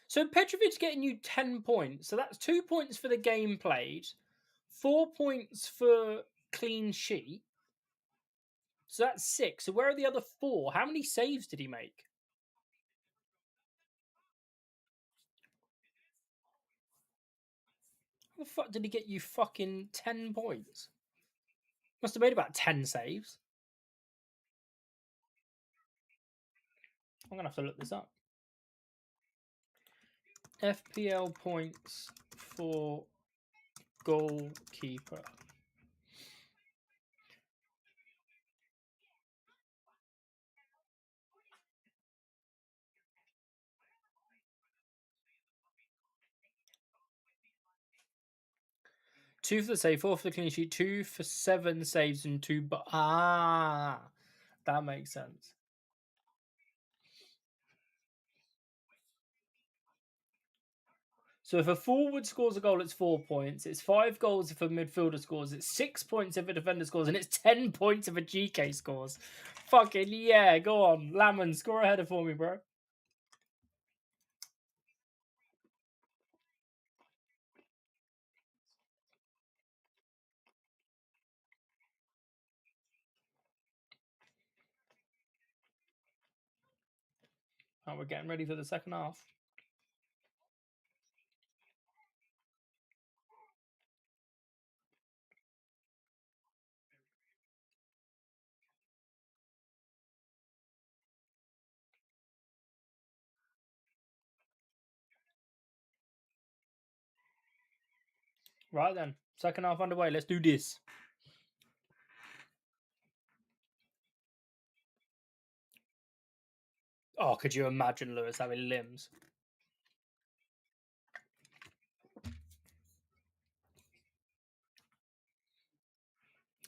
Speaker 1: So Petrovic's getting you 10 points. So that's 2 points for the game played, 4 points for clean sheet. So that's 6. So where are the other 4? How many saves did he make? How the fuck did he get you fucking 10 points? Must have made about 10 saves. I'm going to have to look this up. FPL points for goalkeeper. Two for the save, 4 for the clean sheet, 2 for 7 saves, and 2. That makes sense. So if a forward scores a goal, it's 4 points. It's 5 goals if a midfielder scores. It's 6 points if a defender scores, and it's 10 points if a GK scores. Fucking yeah, go on, Lamon, score a header for me, bro. Oh, we're getting ready for the second half. Right then, second half underway. Let's do this. Oh, could you imagine Lewis having limbs?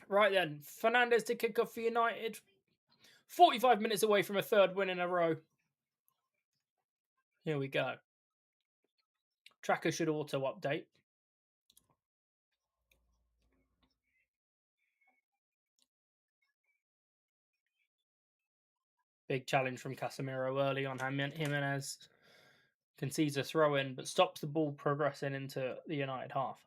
Speaker 1: Right then, Fernandez to kick off for United. 45 minutes away from a third win in a row. Here we go. Tracker should auto update. Big challenge from Casemiro early on. Jimenez concedes a throw in, but stops the ball progressing into the United half.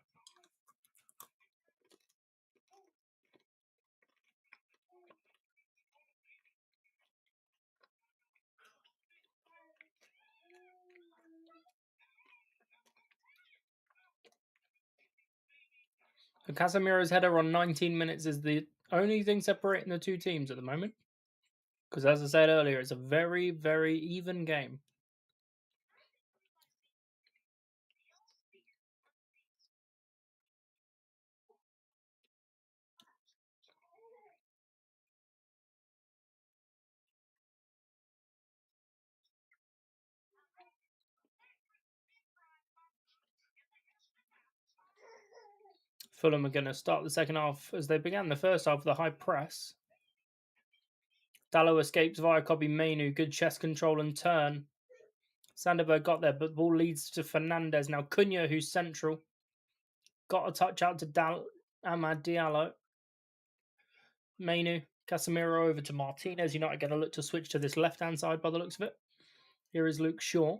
Speaker 1: So Casemiro's header on 19 minutes is the only thing separating the two teams at the moment. Because as I said earlier, it's a very, very even game. Fulham are going to start the second half as they began the first half with a high press. Dalot escapes via Kobe Mainu. Good chest control and turn. Sanderberg got there, but the ball leads to Fernandez. Now Cunha, who's central. Got a touch out to Amad Diallo. Mainu. Casemiro over to Martinez. United going to look to switch to this left-hand side by the looks of it. Here is Luke Shaw.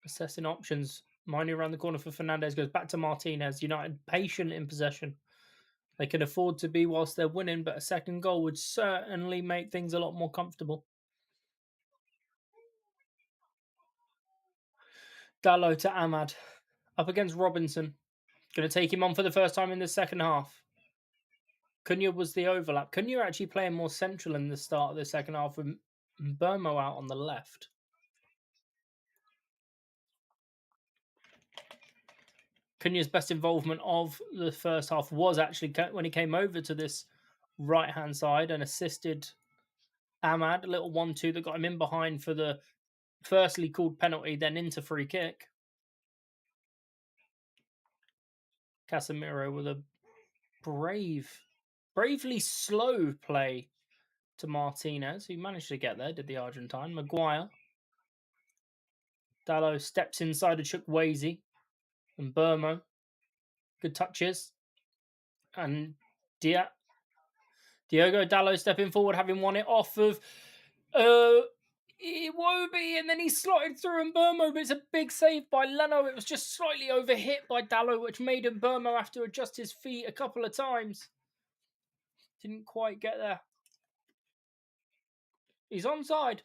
Speaker 1: Assessing options. Mainu around the corner for Fernandez. Goes back to Martinez. United patient in possession. They can afford to be whilst they're winning, but a second goal would certainly make things a lot more comfortable. Dalot to Amad. Up against Robinson. Going to take him on for the first time in the second half. Cunha was the overlap. Cunha actually playing more central in the start of the second half with Burmo out on the left. Cunha's best involvement of the first half was actually when he came over to this right-hand side and assisted Amad, a little 1-2 that got him in behind for the firstly called penalty, then into free kick. Casemiro with a bravely slow play to Martinez, who managed to get there, did the Argentine. Maguire. Dalot steps inside of Chukwueze and Burmo. Good touches. And Diogo Dalot stepping forward, having won it off of Iwobi, and then he slotted through and Burmo, but it's a big save by Leno. It was just slightly overhit by Dalot, which made him Burmo have to adjust his feet a couple of times. Didn't quite get there. He's onside.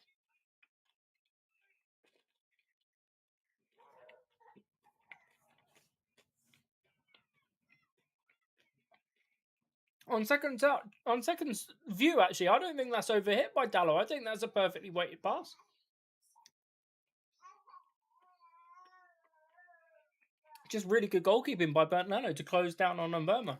Speaker 1: On second view, actually, I don't think that's overhit by Dalot. I think that's a perfectly weighted pass. Just really good goalkeeping by Bernd Leno to close down on Burma.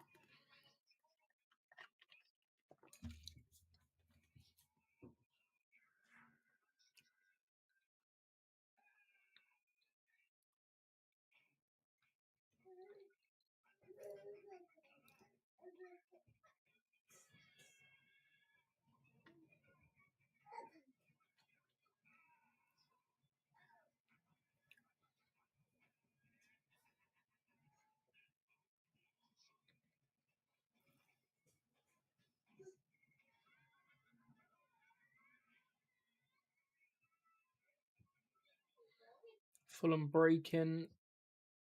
Speaker 1: Fulham breaking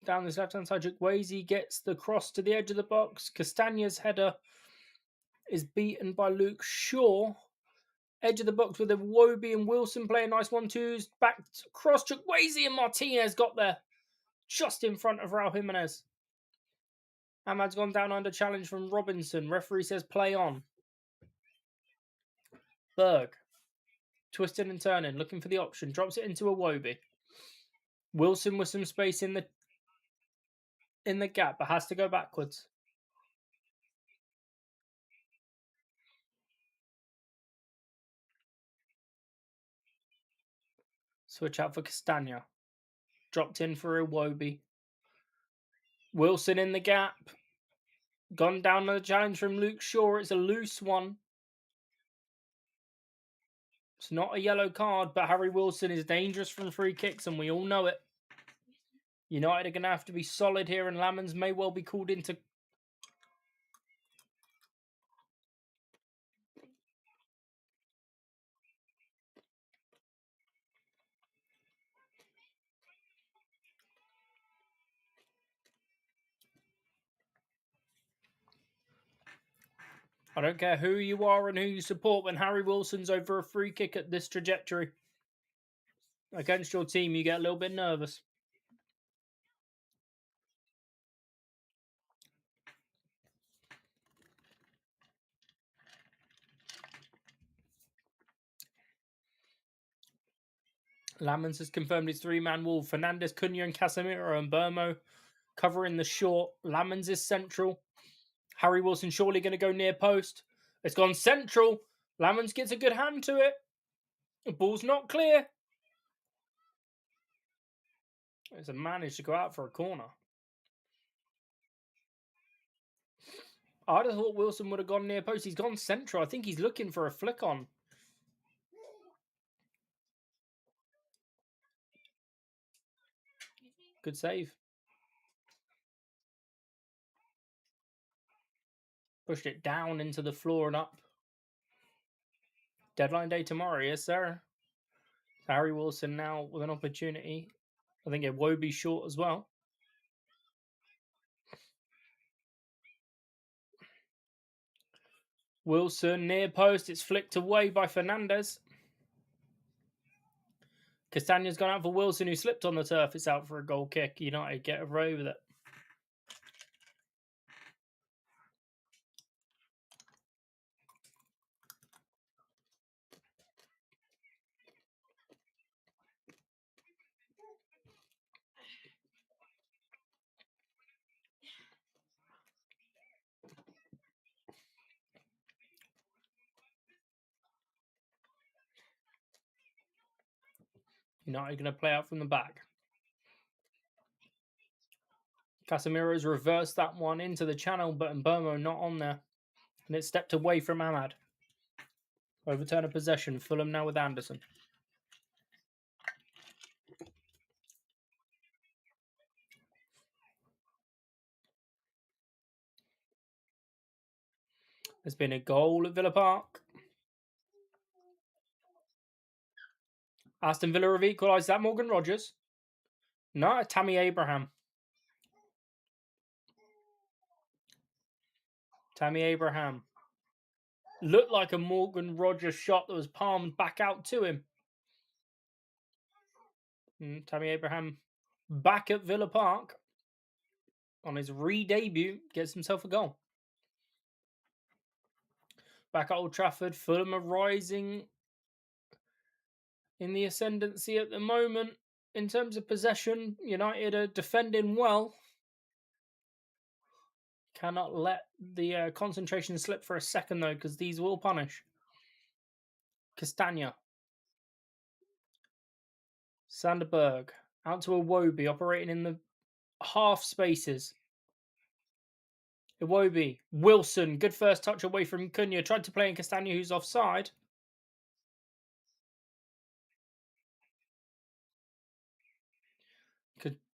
Speaker 1: down this left-hand side. Chukwueze gets the cross to the edge of the box. Castagna's header is beaten by Luke Shaw. Edge of the box with Iwobi and Wilson playing nice 1-2s. Back cross. Chukwueze and Martinez got there just in front of Raul Jimenez. Amad's gone down under challenge from Robinson. Referee says play on. Berg. Twisting and turning. Looking for the option. Drops it into Iwobi. Wilson with some space in the gap, but has to go backwards. Switch out for Castagna. Dropped in for Iwobi. Wilson in the gap. Gone down on the challenge from Luke Shaw. It's a loose one. It's not a yellow card, but Harry Wilson is dangerous from free kicks, and we all know it. United are going to have to be solid here, and Lamans may well be called into... I don't care who you are and who you support, when Harry Wilson's over a free kick at this trajectory against your team, you get a little bit nervous. Lamans has confirmed his three-man wall. Fernandez, Cunha and Casemiro and Burmo covering the short. Lamans is central. Harry Wilson surely going to go near post. It's gone central. Lamans gets a good hand to it. The ball's not clear. It's a managed to go out for a corner. I'd have thought Wilson would have gone near post. He's gone central. I think he's looking for a flick on. Good save. Pushed it down into the floor and up. Deadline day tomorrow, yes, sir. Harry Wilson now with an opportunity. I think it won't be short as well. Wilson near post. It's flicked away by Fernandez. Castagna's gone out for Wilson, who slipped on the turf. It's out for a goal kick. United get away with it. United going to play out from the back. Casemiro's reversed that one into the channel, but Mbermo not on there. And it stepped away from Ahmad. Overturn of possession. Fulham now with Anderson. There's been a goal at Villa Park. Aston Villa have equalised. Is that Morgan Rogers? No, Tammy Abraham. Tammy Abraham. Looked like a Morgan Rogers shot that was palmed back out to him. Tammy Abraham back at Villa Park on his re-debut. Gets himself a goal. Back at Old Trafford, Fulham are rising in the ascendancy at the moment. In terms of possession, United are defending well. Cannot let the concentration slip for a second, though, because these will punish. Castagna. Sanderberg. Out to Iwobi, operating in the half spaces. Iwobi. Wilson. Good first touch away from Cunha. Tried to play in Castagna, who's offside.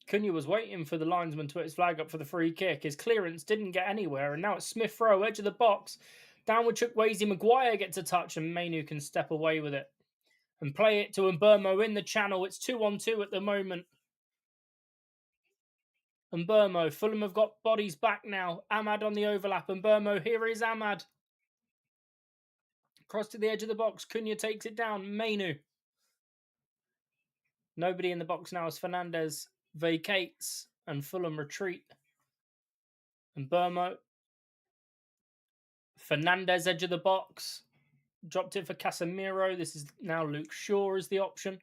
Speaker 1: Cunha was waiting for the linesman to put his flag up for the free kick. His clearance didn't get anywhere, and now it's Smith Rowe, edge of the box. Downward Chukwueze. Maguire gets a touch, and Mainu can step away with it and play it to Mbermo in the channel. It's 2-on-2 at the moment. Mbermo. Fulham have got bodies back now. Ahmad on the overlap. Mbermo. Here is Ahmad. Cross to the edge of the box. Cunha takes it down. Mainu. Nobody in the box now as Fernandez vacates and Fulham retreat. Mbermo. Fernandez, edge of the box. Dropped it for Casemiro. This is now Luke Shaw as the option.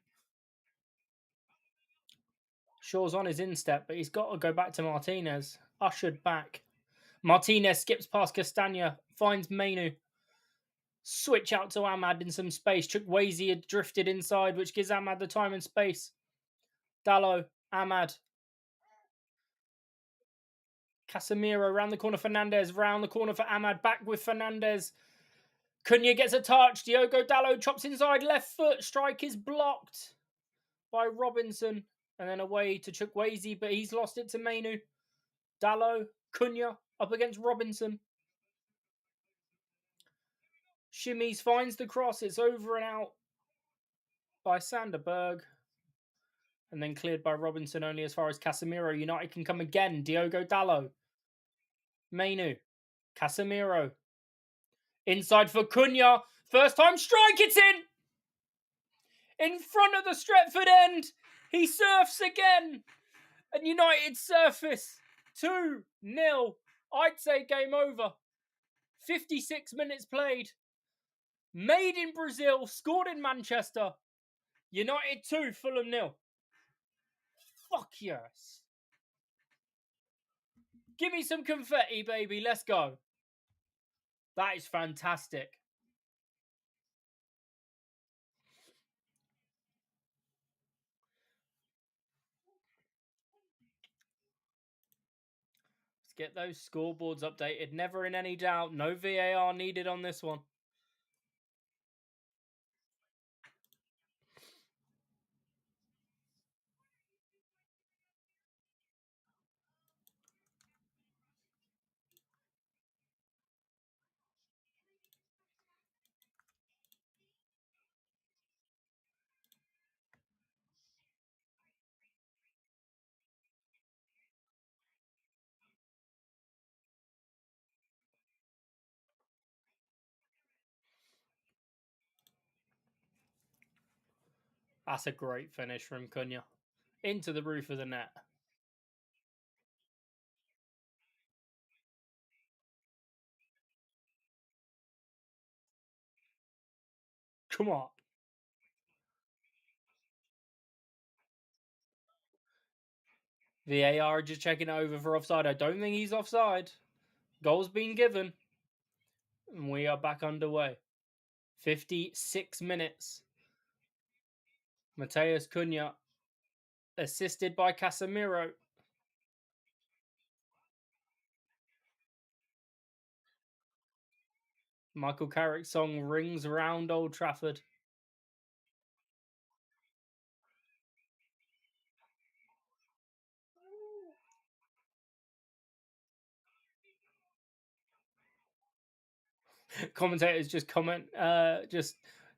Speaker 1: Shaw's on his instep, but he's got to go back to Martinez. Ushered back. Martinez skips past Castagna. Finds Mainu. Switch out to Ahmad in some space. Chukwueze had drifted inside, which gives Ahmad the time and space. Dallo. Ahmad. Casemiro round the corner. Fernandez round the corner for Ahmad. Back with Fernandez. Cunha gets a touch. Diogo Dallo chops inside. Left foot. Strike is blocked by Robinson. And then away to Chukwueze, but he's lost it to Mainu. Dallo. Cunha up against Robinson. Shimmies finds the cross. It's over and out by Sanderberg. And then cleared by Robinson only as far as Casemiro. United can come again. Diogo Dallo. Mainu. Casemiro. Inside for Cunha. First time strike. It's in. In front of the Stretford end. He surfs again. And United surface. 2-0. I'd say game over. 56 minutes played. Made in Brazil. Scored in Manchester. United 2, Fulham 0. Fuck yes. Give me some confetti, baby. Let's go. That is fantastic. get those scoreboards updated. Never in any doubt. No VAR needed on this one. That's a great finish from Cunha. Into the roof of the net. Come on. VAR just checking it over for offside. I don't think he's offside. Goal's been given. And we are back underway. 56 minutes. Mateus Cunha, assisted by Casemiro. Michael Carrick's song rings around Old Trafford. Commentators just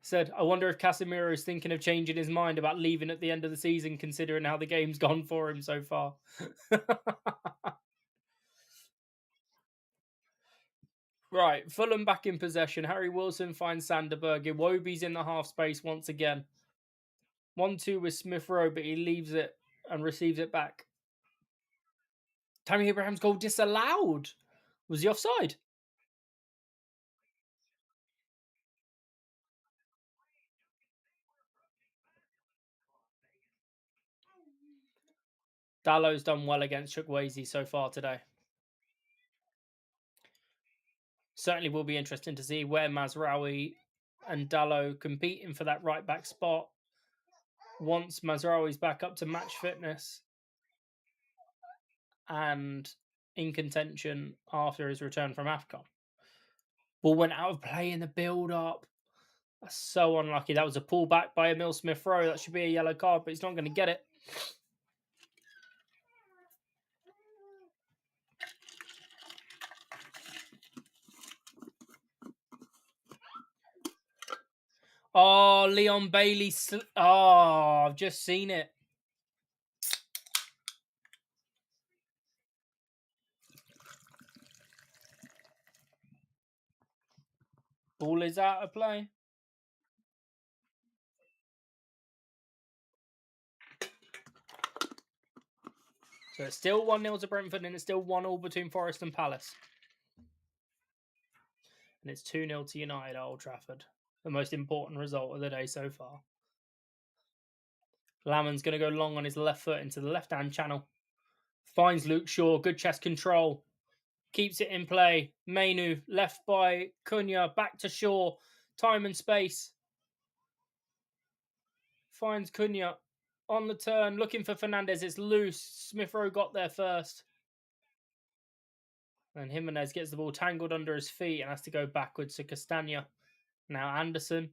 Speaker 1: said, I wonder if Casemiro is thinking of changing his mind about leaving at the end of the season, considering how the game's gone for him so far. Right, Fulham back in possession. Harry Wilson finds Sanderberg. Iwobi's in the half space once again. 1-2 with Smith Rowe, but he leaves it and receives it back. Tammy Abraham's goal disallowed. Was he offside? Dallow's done well against Chukwueze so far today. Certainly will be interesting to see where Mazraoui and Dallow competing for that right back spot once Mazraoui's back up to match fitness and in contention after his return from AFCON. Ball went out of play in the build-up. That's so unlucky. That was a pullback by Emil Smith-Rowe. That should be a yellow card, but he's not going to get it. Oh, Leon Bailey. I've just seen it. Ball is out of play. So it's still 1-0 to Brentford, and it's still 1-1 between Forest and Palace. And it's 2-0 to United at Old Trafford. The most important result of the day so far. Lamon's going to go long on his left foot into the left-hand channel. Finds Luke Shaw. Good chest control. Keeps it in play. Mainu left by Cunha. Back to Shaw. Time and space. Finds Cunha on the turn. Looking for Fernandez. It's loose. Smith-Rowe got there first. And Jimenez gets the ball tangled under his feet and has to go backwards to Castagna. Now Anderson.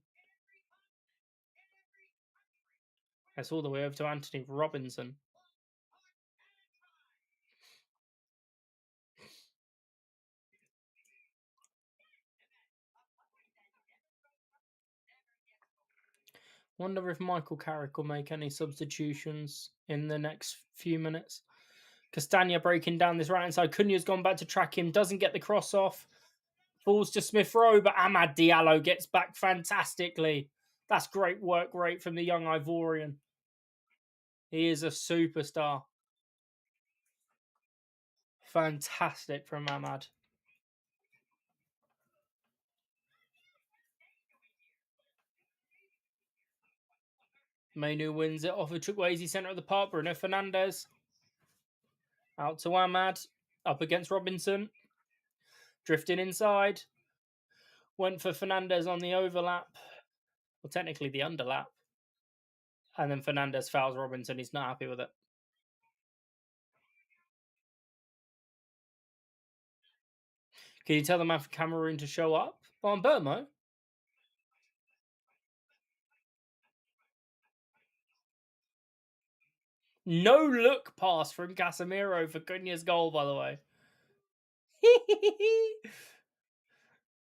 Speaker 1: That's all the way over to Anthony Robinson. Wonder if Michael Carrick will make any substitutions in the next few minutes. Castagna breaking down this right hand side. Cunha's gone back to track him. Doesn't get the cross off. Falls to Smith Rowe, but Amad Diallo gets back fantastically. That's great work rate from the young Ivorian. He is a superstar. Fantastic from Amad. Mainu wins it off of Chukwueze, centre of the park. Bruno Fernandes. Out to Amad. Up against Robinson. Drifting inside. Went for Fernandes on the overlap. Well, technically the underlap. And then Fernandes fouls Robinson. He's not happy with it. Can you tell the man from Cameroon to show up? On Burmo? No look pass from Casemiro for Cunha's goal, by the way.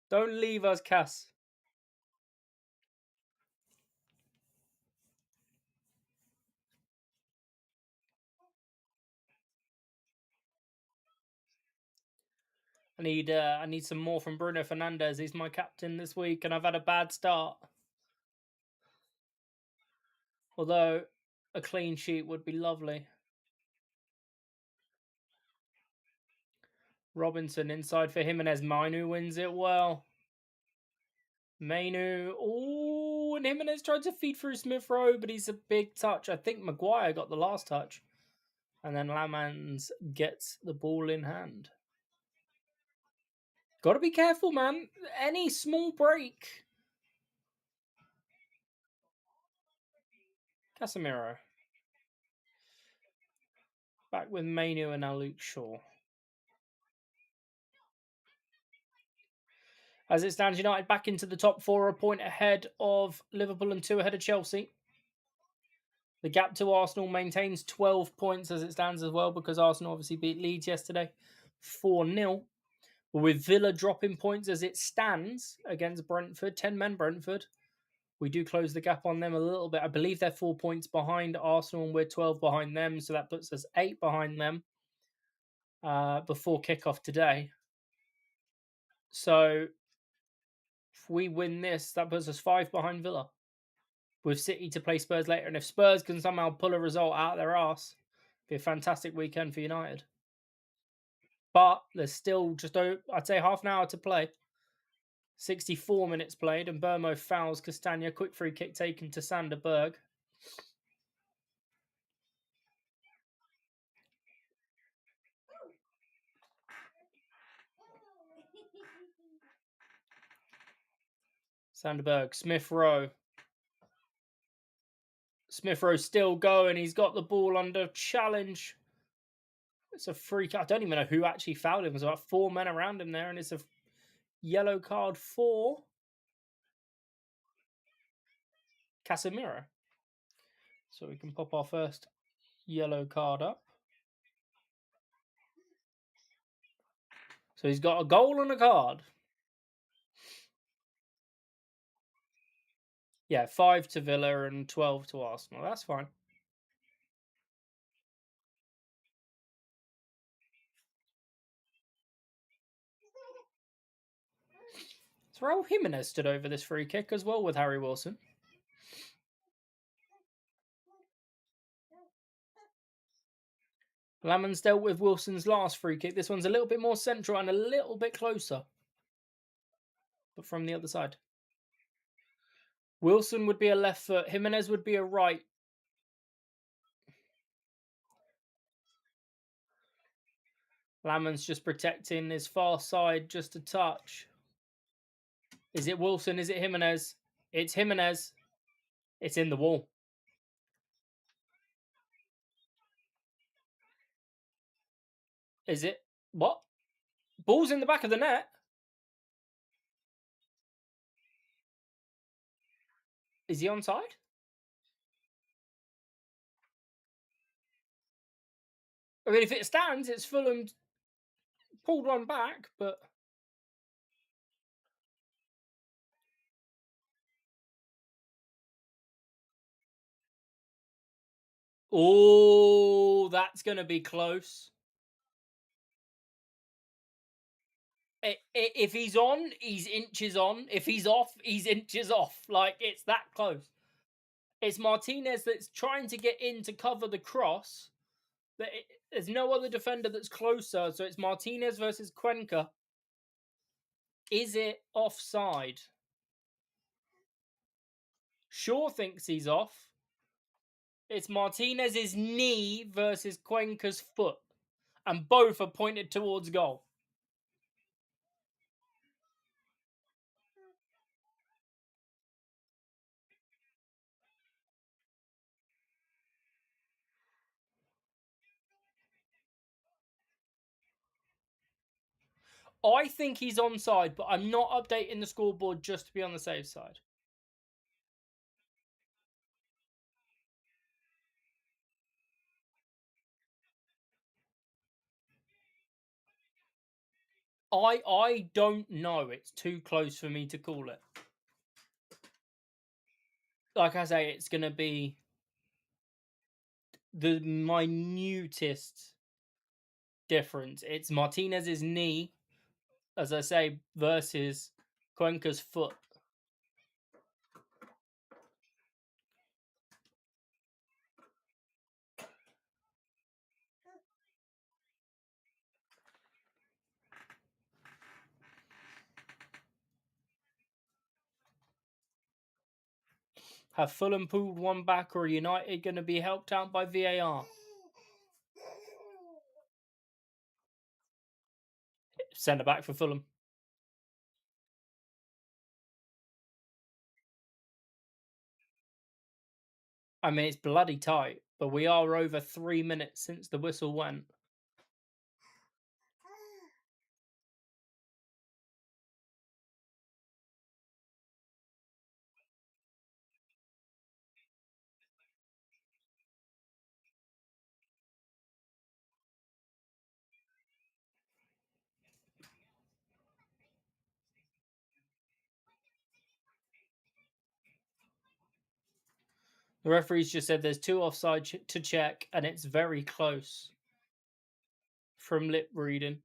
Speaker 1: Don't leave us, Cas. I need some more from Bruno Fernandes. He's my captain this week, and I've had a bad start. Although a clean sheet would be lovely. Robinson inside for Jimenez. Mainu wins it well. Mainu. Oh, and Jimenez tried to feed through Smith Rowe, but he's a big touch. I think Maguire got the last touch. And then Lamans gets the ball in hand. Got to be careful, man. Any small break. Casemiro. Back with Mainu and now Luke Shaw. As it stands, United back into the top four, a point ahead of Liverpool and 2 ahead of Chelsea. The gap to Arsenal maintains 12 points as it stands as well, because Arsenal obviously beat Leeds yesterday 4-0. But with Villa dropping points as it stands against Brentford, 10 men Brentford, we do close the gap on them a little bit. I believe they're 4 points behind Arsenal and we're 12 behind them, so that puts us 8 behind them before kickoff today. So if we win this, that puts us 5 behind Villa, with City to play Spurs later. And if Spurs can somehow pull a result out of their arse, it'd be a fantastic weekend for United. But there's still just, I'd say, half an hour to play. 64 minutes played, and Burmo fouls Castagna. Quick free kick taken to Sander Berg. Sandberg, Smith Rowe. Smith Rowe still going. He's got the ball under challenge. It's a free kick. I don't even know who actually fouled him. There's about 4 men around him there, and it's a yellow card for Casemiro. So we can pop our first yellow card up. So he's got a goal and a card. Yeah, 5 to Villa and 12 to Arsenal. That's fine. So Raul Jimenez stood over this free kick as well with Harry Wilson. Lamans dealt with Wilson's last free kick. This one's a little bit more central and a little bit closer, but from the other side. Wilson would be a left foot. Jimenez would be a right. Lamans just protecting his far side just a touch. Is it Wilson? Is it Jimenez? It's Jimenez. It's in the wall. Is it? What? Ball's in the back of the net. Is he onside? I mean, if it stands, it's Fulham pulled one back, but... Oh, that's going to be close. If he's on, he's inches on. If he's off, he's inches off. Like, it's that close. It's Martinez that's trying to get in to cover the cross. There's no other defender that's closer, so it's Martinez versus Cuenca. Is it offside? Shaw thinks he's off. It's Martinez's knee versus Cuenca's foot, and both are pointed towards goal. I think he's onside, but I'm not updating the scoreboard just to be on the safe side. I don't know. It's too close for me to call it. Like I say, it's going to be the minutest difference. It's Martinez's knee, as I say, versus Cuenca's foot. Have Fulham pulled one back, or are United going to be helped out by VAR? Centre back for Fulham. I mean, it's bloody tight, but we are over 3 minutes since the whistle went. The referees just said there's 2 offside to check, and it's very close from lip reading.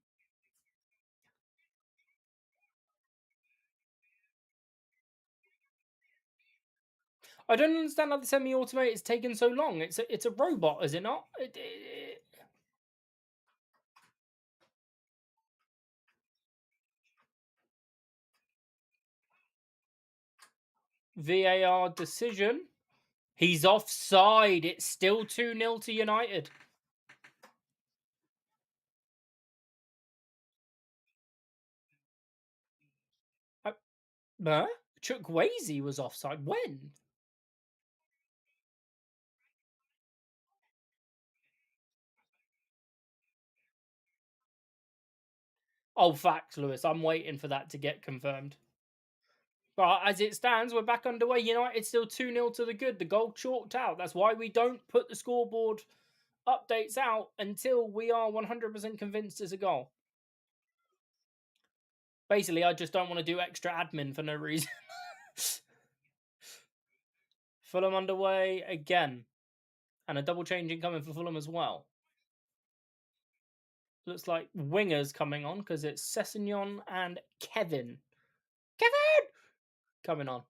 Speaker 1: I don't understand how the semi-automated is taking so long. It's a robot, is it not? VAR decision. He's offside. It's still 2-0 to United. Huh? Chukwueze was offside. When? Oh, facts, Lewis. I'm waiting for that to get confirmed. But as it stands, we're back underway. United still 2-0 to the good. The goal chalked out. That's why we don't put the scoreboard updates out until we are 100% convinced it's a goal. Basically, I just don't want to do extra admin for no reason. Fulham underway again. And a double change incoming for Fulham as well. Looks like wingers coming on because it's Sessegnon and Kevin. Kevin! Coming on.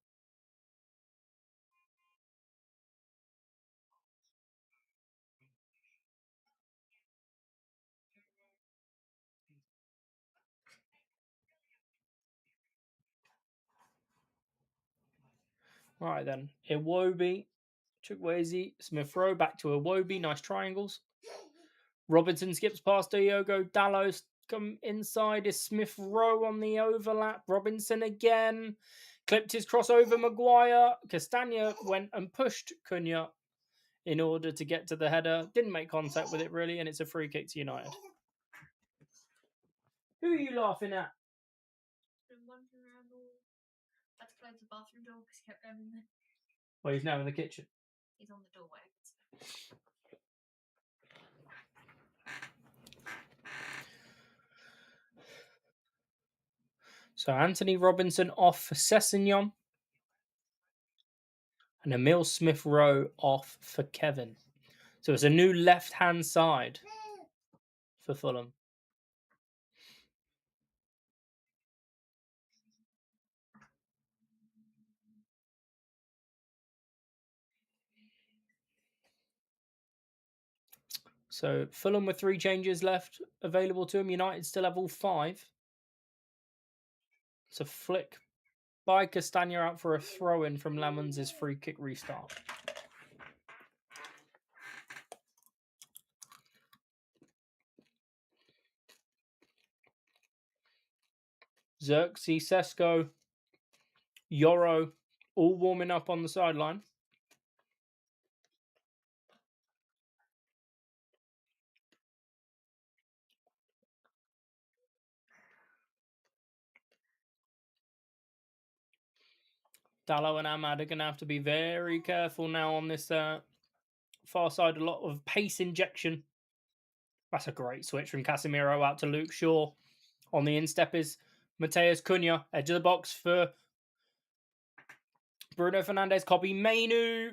Speaker 1: All right then. Iwobi, Chukwueze, Smith Rowe back to Iwobi. Nice triangles. Robinson skips past Diogo Dallos. Come inside is Smith Rowe on the overlap. Robinson again. Clipped his crossover. Maguire. Castagna went and pushed Cunha in order to get to the header. Didn't make contact with it really, and it's a free kick to United. Who are you laughing at?
Speaker 2: Had to close the bathroom door because he kept going in there.
Speaker 1: Well, he's now in the kitchen.
Speaker 2: He's on the doorway.
Speaker 1: So Anthony Robinson off for Sessegnon. And Emil Smith Rowe off for Kevin. So it's a new left-hand side for Fulham. So Fulham with 3 changes left available to him. United still have all 5. It's a flick by Castagna out for a throw-in from Lemons' free kick restart. Xerxes, Sesko, Yoro, all warming up on the sideline. Dallo and Ahmad are going to have to be very careful now on this far side. A lot of pace injection. That's a great switch from Casemiro out to Luke Shaw. On the instep is Mateus Cunha, edge of the box for Bruno Fernandes. Kobe Mainu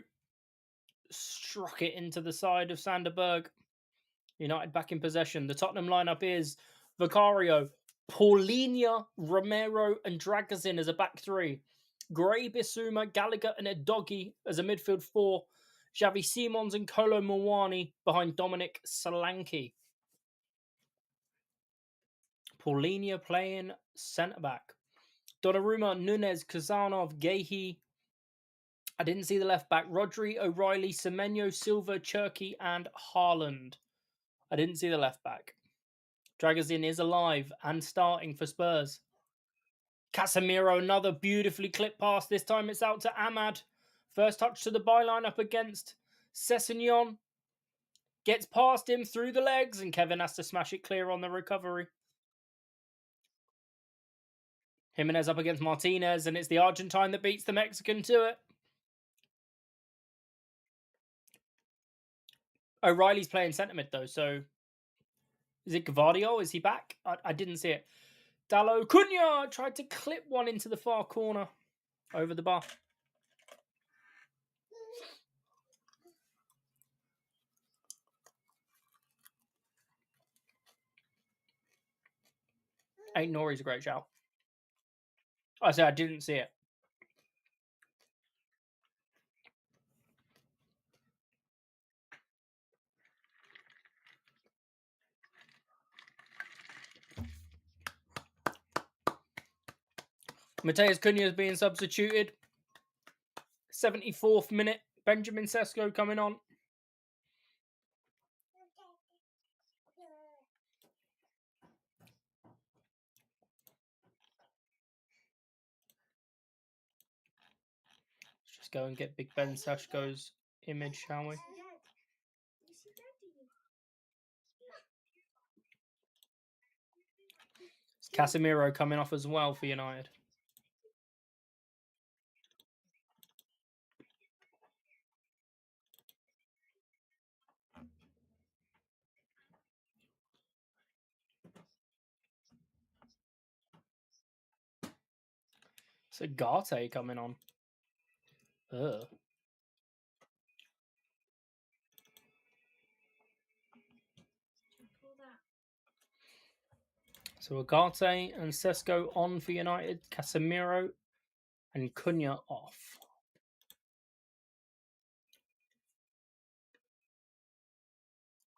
Speaker 1: struck it into the side of Sanderberg. United back in possession. The Tottenham lineup is Vicario, Paulinho, Romero, and Dragazin as a back three. Gray, Bissouma, Gallagher, and Edogi as a midfield four. Xavi Simons and Kolo Muani behind Dominic Solanke. Paulinho playing centre back. Donnarumma, Nunez, Kazanov, Gehi. I didn't see the left back. Rodri, O'Reilly, Semenyo, Silva, Cherky, and Haaland. I didn't see the left back. Dragazin is alive and starting for Spurs. Casemiro, another beautifully clipped pass. This time it's out to Ahmad. First touch to the byline up against Sessegnon. Gets past him through the legs, and Kevin has to smash it clear on the recovery. Jimenez up against Martinez, and it's the Argentine that beats the Mexican to it. O'Reilly's playing centre mid though, so is it Gvardiol? Is he back? I didn't see it. Dallo Cunha tried to clip one into the far corner over the bar. Ain't Nori's a great shout. I said I didn't see it. Mateus Cunha is being substituted. 74th minute. Benjamin Sesko coming on. Let's just go and get Big Ben Sesko's image, shall we? It's Casemiro coming off as well for United. So Garte coming on. Ugh. So Agate and Sesko on for United. Casemiro and Cunha off.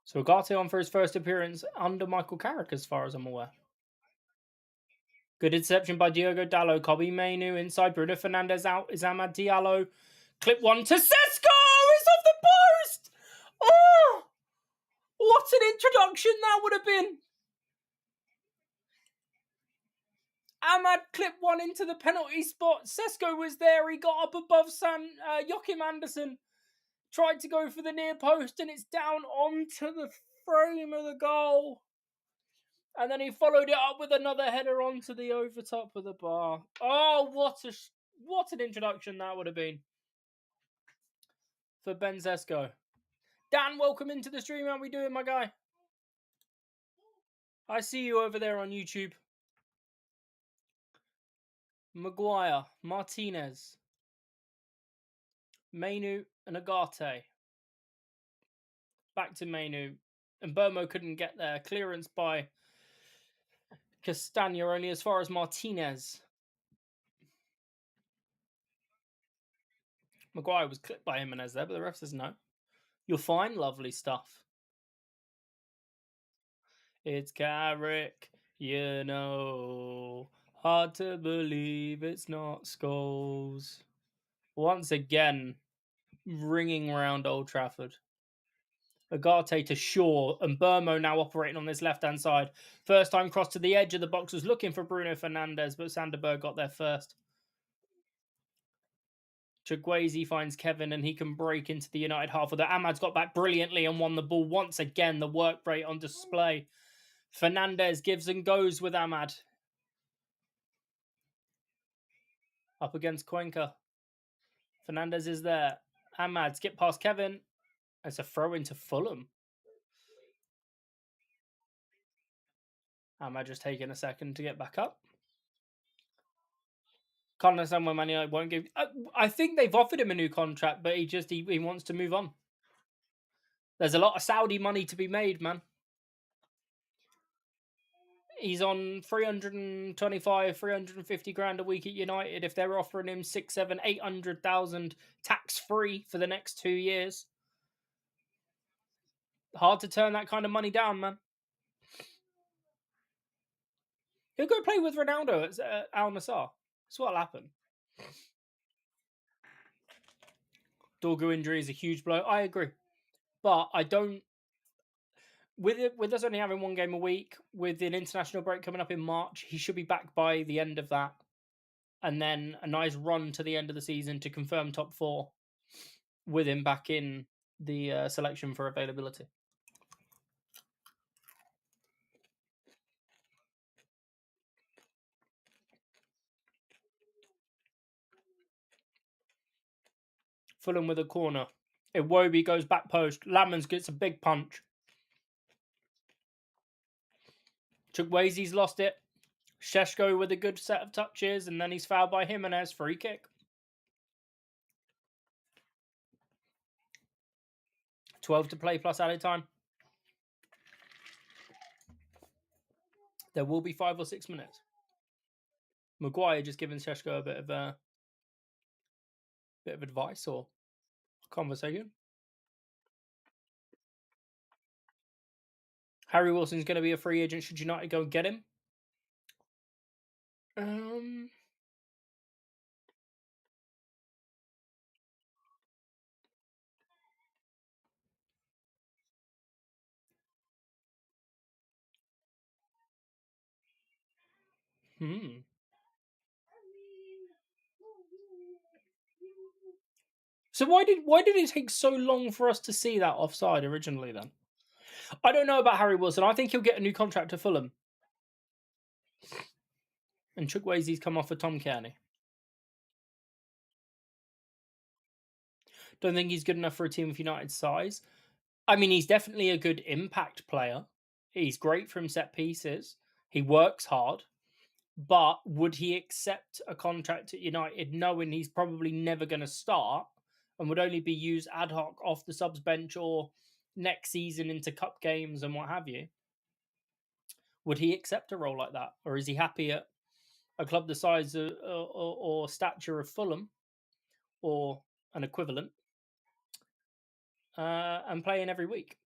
Speaker 1: So Agate on for his first appearance under Michael Carrick, as far as I'm aware. Good interception by Diogo Dallo. Kobe Mainu inside. Bruno Fernandes out. Is Amad Diallo. Clip one to Sesko! It's off the post! Oh! What an introduction that would have been! Ahmad clipped one into the penalty spot. Sesko was there. He got up above Joachim Andersen. Tried to go for the near post, and it's down onto the frame of the goal. And then he followed it up with another header onto the overtop of the bar. Oh, what an introduction that would have been for Ben Sesko. Dan, welcome into the stream. How we doing, my guy? I see you over there on YouTube. Maguire, Martinez, Mainu, and Agate. Back to Mainu. And Burmo couldn't get there. Clearance by Castagna only as far as Martinez. Maguire was clipped by Jimenez there, but the ref says no. You're fine, lovely stuff. It's Carrick, you know. Hard to believe it's not Scholes. Once again, ringing around Old Trafford. Agate to Shaw, and Burmo now operating on this left-hand side. First time cross to the edge of the box, was looking for Bruno Fernandes, but Sanderberg got there first. Chukwueze finds Kevin, and he can break into the United half. Although Ahmad's got back brilliantly and won the ball once again. The work rate on display. Fernandes gives and goes with Ahmad. Up against Cuenca. Fernandez is there. Ahmad, skip past Kevin. It's a throw into Fulham. Ahmad just taking a second to get back up. Can't understand why Man United won't give. I think they've offered him a new contract, but he wants to move on. There's a lot of Saudi money to be made, man. He's on 325, 350 grand a week at United. If they're offering him 6, 7, 800,000 tax free for the next 2 years, hard to turn that kind of money down, man. He'll go play with Ronaldo at Al Nassr. That's what'll happen. Dorgu injury is a huge blow. I agree, but I don't. With us only having one game a week, with an international break coming up in March, he should be back by the end of that, and then a nice run to the end of the season to confirm top 4 with him back in the selection for availability. Fulham with a corner. Iwobi goes back post. Lamans gets a big punch. Chukwueze's lost it. Sheshko with a good set of touches, and then he's fouled by Jimenez. Free kick. 12 to play plus added time. There will be 5 or 6 minutes. Maguire just giving Sheshko a bit of advice or conversation. Harry Wilson's going to be a free agent. Should United go and get him? So why did it take so long for us to see that offside originally then? I don't know about Harry Wilson. I think he'll get a new contract to Fulham. And Chukwueze's come off for Tom Kearney. Don't think he's good enough for a team of United's size. I mean, he's definitely a good impact player. He's great from set pieces. He works hard. But would he accept a contract at United knowing he's probably never going to start and would only be used ad hoc off the subs bench or next season into cup games and what have you? Would he accept a role like that? Or is he happy at a club the size or stature of Fulham or an equivalent and playing every week?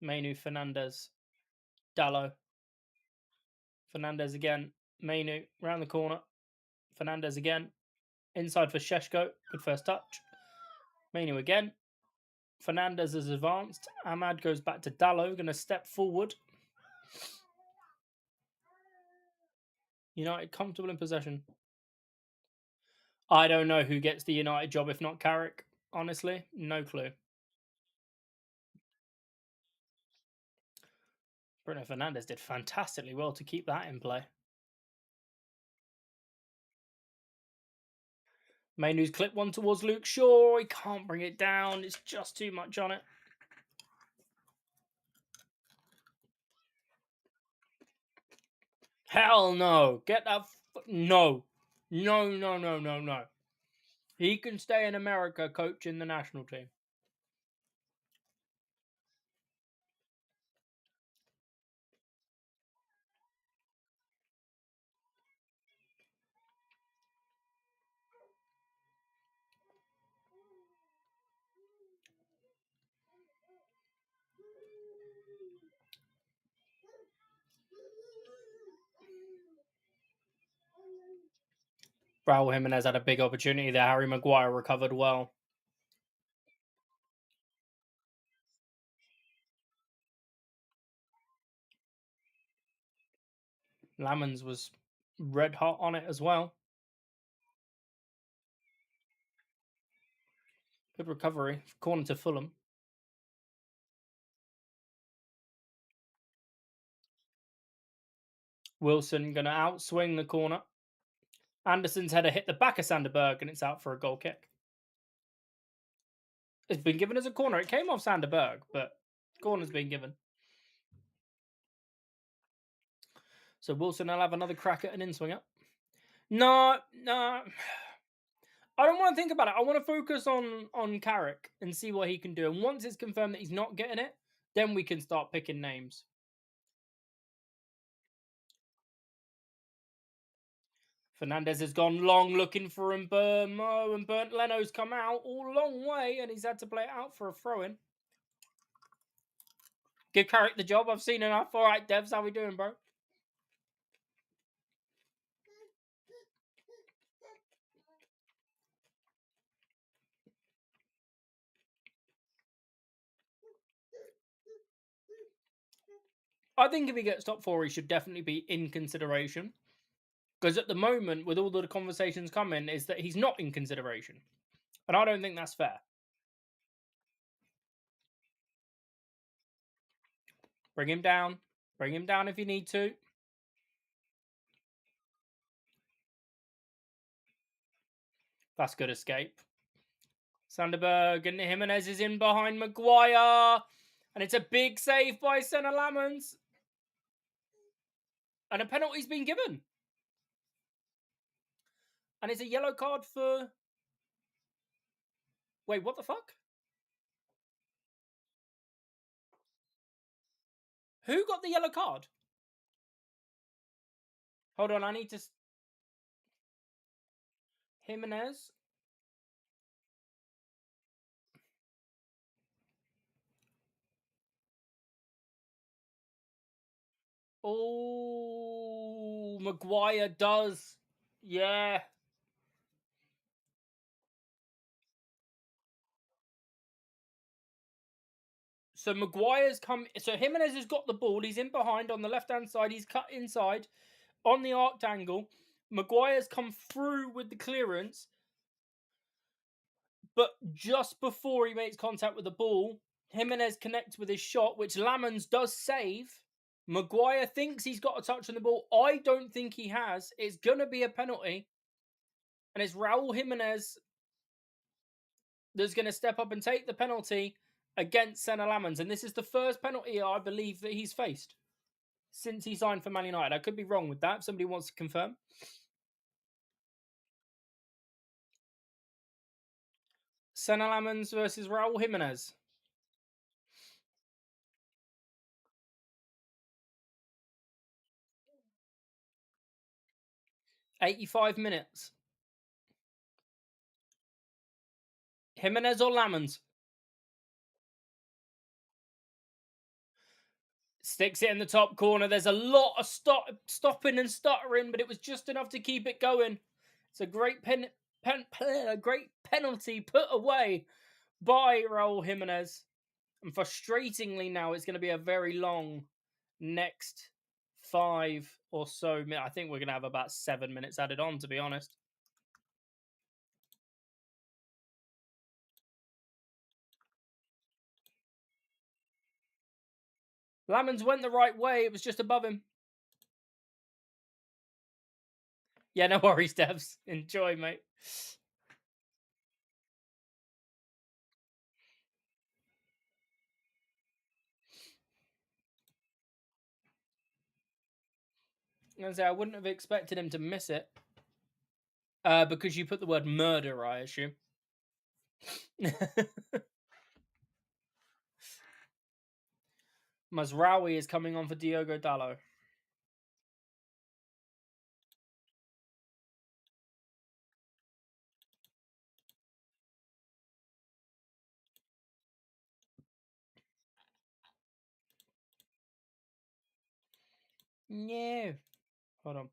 Speaker 1: Mainu, Fernandez, Dallo. Fernandez again. Mainu round the corner. Fernandez again. Inside for Sheshko. Good first touch. Mainu again. Fernandez has advanced. Ahmad goes back to Dallo. Going to step forward. United comfortable in possession. I don't know who gets the United job if not Carrick. Honestly, no clue. Bruno Fernandes did fantastically well to keep that in play. Mainu's clipped one towards Luke Shaw. He can't bring it down. It's just too much on it. Hell no. Get that. No. No, no, no, no, no. He can stay in America coaching the national team. Raul Jimenez had a big opportunity there. Harry Maguire recovered well. Lamans was red hot on it as well. Good recovery. Corner to Fulham. Wilson going to outswing the corner. Anderson's header hit the back of Sanderberg and it's out for a goal kick. It's been given as a corner. It came off Sanderberg, but corner's been given. So Wilson will have another crack at an in-swinger. No. I don't want to think about it. I want to focus on Carrick and see what he can do. And once it's confirmed that he's not getting it, then we can start picking names. Fernandez has gone long looking for Mbermo, and Bernd Leno's come out all long way, and he's had to play it out for a throw-in. Give Carrick the job. I've seen enough. All right, Devs, how we doing, bro? I think if he gets top 4, he should definitely be in consideration. Because at the moment, with all the conversations coming, is that he's not in consideration. And I don't think that's fair. Bring him down. Bring him down if you need to. That's good escape. Sanderberg and Jimenez is in behind Maguire. And it's a big save by Senna Lamons. And a penalty's been given. And it's a yellow card for... Wait, what the fuck? Who got the yellow card? Hold on, I need to... Jimenez. Oh, Maguire does. Yeah. So Maguire's come... So Jimenez has got the ball. He's in behind on the left-hand side. He's cut inside on the arced angle. Maguire's come through with the clearance. But just before he makes contact with the ball, Jimenez connects with his shot, which Lamons does save. Maguire thinks he's got a touch on the ball. I don't think he has. It's going to be a penalty. And it's Raul Jimenez that's going to step up and take the penalty against Senna Lamons. And this is the first penalty, I believe, that he's faced since he signed for Man United. I could be wrong with that. If somebody wants to confirm. Senna Lamons versus Raul Jimenez. 85 minutes. Jimenez or Lamons? Sticks it in the top corner. There's a lot of stopping and stuttering, but it was just enough to keep it going. It's a great great penalty put away by Raul Jimenez. And frustratingly now, it's going to be a very long next 5 or so minutes. I think we're going to have about 7 minutes added on, to be honest. Lamons went the right way. It was just above him. Yeah, no worries, Devs. Enjoy, mate. I was going to say, I wouldn't have expected him to miss it. Because you put the word murder, I assume. Mazraoui is coming on for Diogo Dalot. No. Hold on.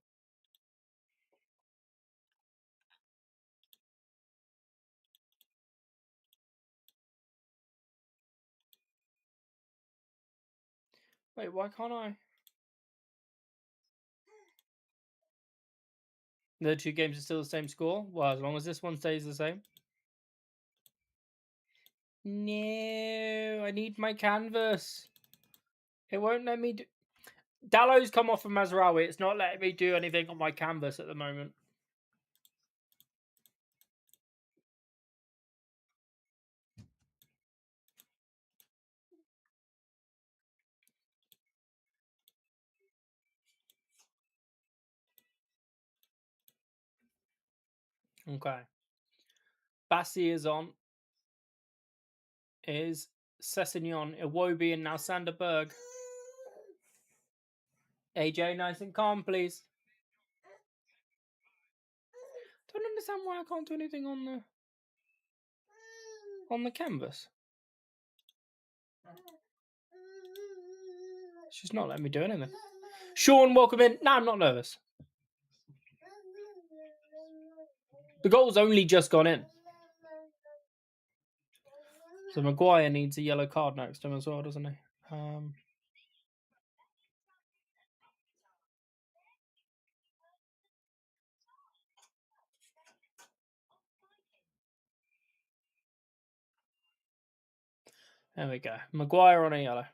Speaker 1: Wait, why can't I? The 2 games are still the same score? Well, as long as this one stays the same. No, I need my canvas. It won't let me do... Dalot's come off of Mazraoui. It's not letting me do anything on my canvas at the moment. Okay. Bassi is on. Is Sessegnon, Iwobi, and now Sanderberg. AJ, nice and calm, please. Don't understand why I can't do anything on the canvas. She's not letting me do anything. Sean, welcome in. No, I'm not nervous. The goal's only just gone in. So Maguire needs a yellow card next to him as well, doesn't he? There we go. Maguire on a yellow.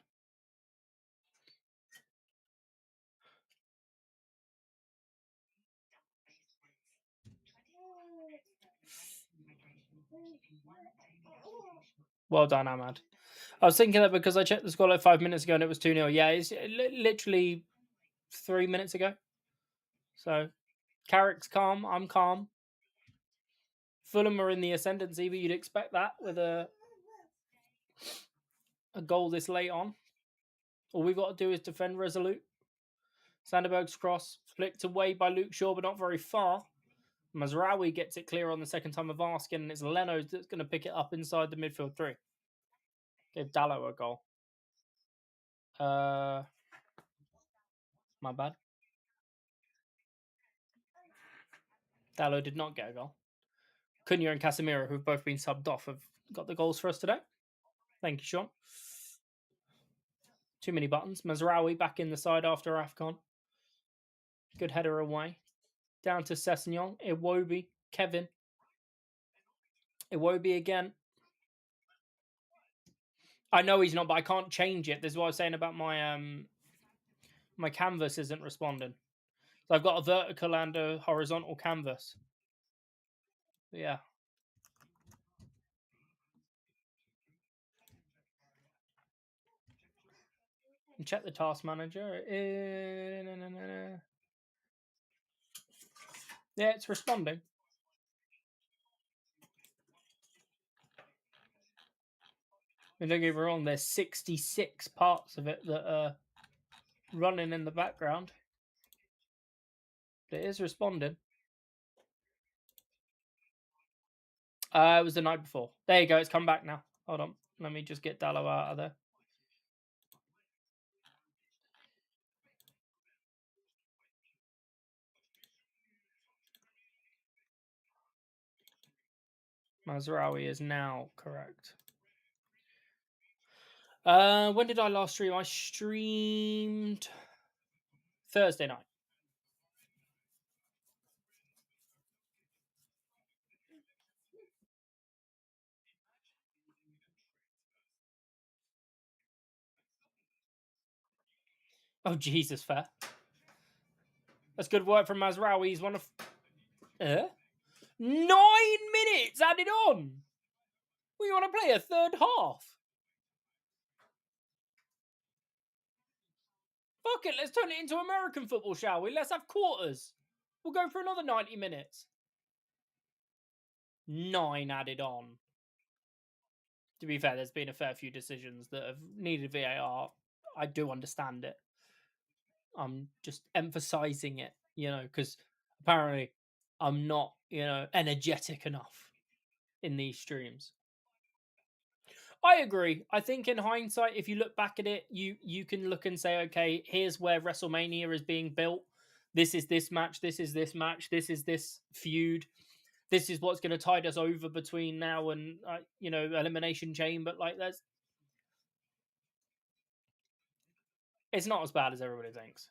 Speaker 1: Well done, Ahmad. I was thinking that because I checked the score like 5 minutes ago and it was 2-0. Yeah, it's literally 3 minutes ago. So, Carrick's calm. I'm calm. Fulham are in the ascendancy, but you'd expect that with a goal this late on. All we've got to do is defend resolute. Sanderberg's cross flicked away by Luke Shaw, but not very far. Mazraoui gets it clear on the second time of asking, and it's Leno that's going to pick it up inside the midfield three. Gave Dallo a goal. My bad. Dallo did not get a goal. Cunha and Casemiro, who've both been subbed off, have got the goals for us today. Thank you, Sean. Too many buttons. Mazraoui back in the side after AFCON. Good header away. Down to Sessegnon, Iwobi, Kevin. Iwobi again. I know he's not, but I can't change it. This is what I was saying about my my canvas isn't responding. So I've got a vertical and a horizontal canvas. Yeah. And check the task manager. Yeah, it's responding. And don't get me wrong, there's 66 parts of it that are running in the background. But it is responding. It was the night before. There you go. It's come back now. Hold on. Let me just get Dallo out of there. Mazraoui is now correct. When did I last stream? I streamed Thursday night. Oh, Jesus, fair. That's good work from Mazraoui. He's one of... 9 minutes added on! We want to play a third half? Fuck it, let's turn it into American football, shall we? Let's have quarters. We'll go for another 90 minutes. 9 added on. To be fair, there's been a fair few decisions that have needed VAR. I do understand it. I'm just emphasizing it, because apparently I'm not, energetic enough in these streams. I agree. I think in hindsight, if you look back at it, you can look and say, okay, here's where WrestleMania is being built. This is this match. This is this match. This is this feud. This is what's going to tide us over between now and Elimination Chamber. Like it's not as bad as everybody thinks.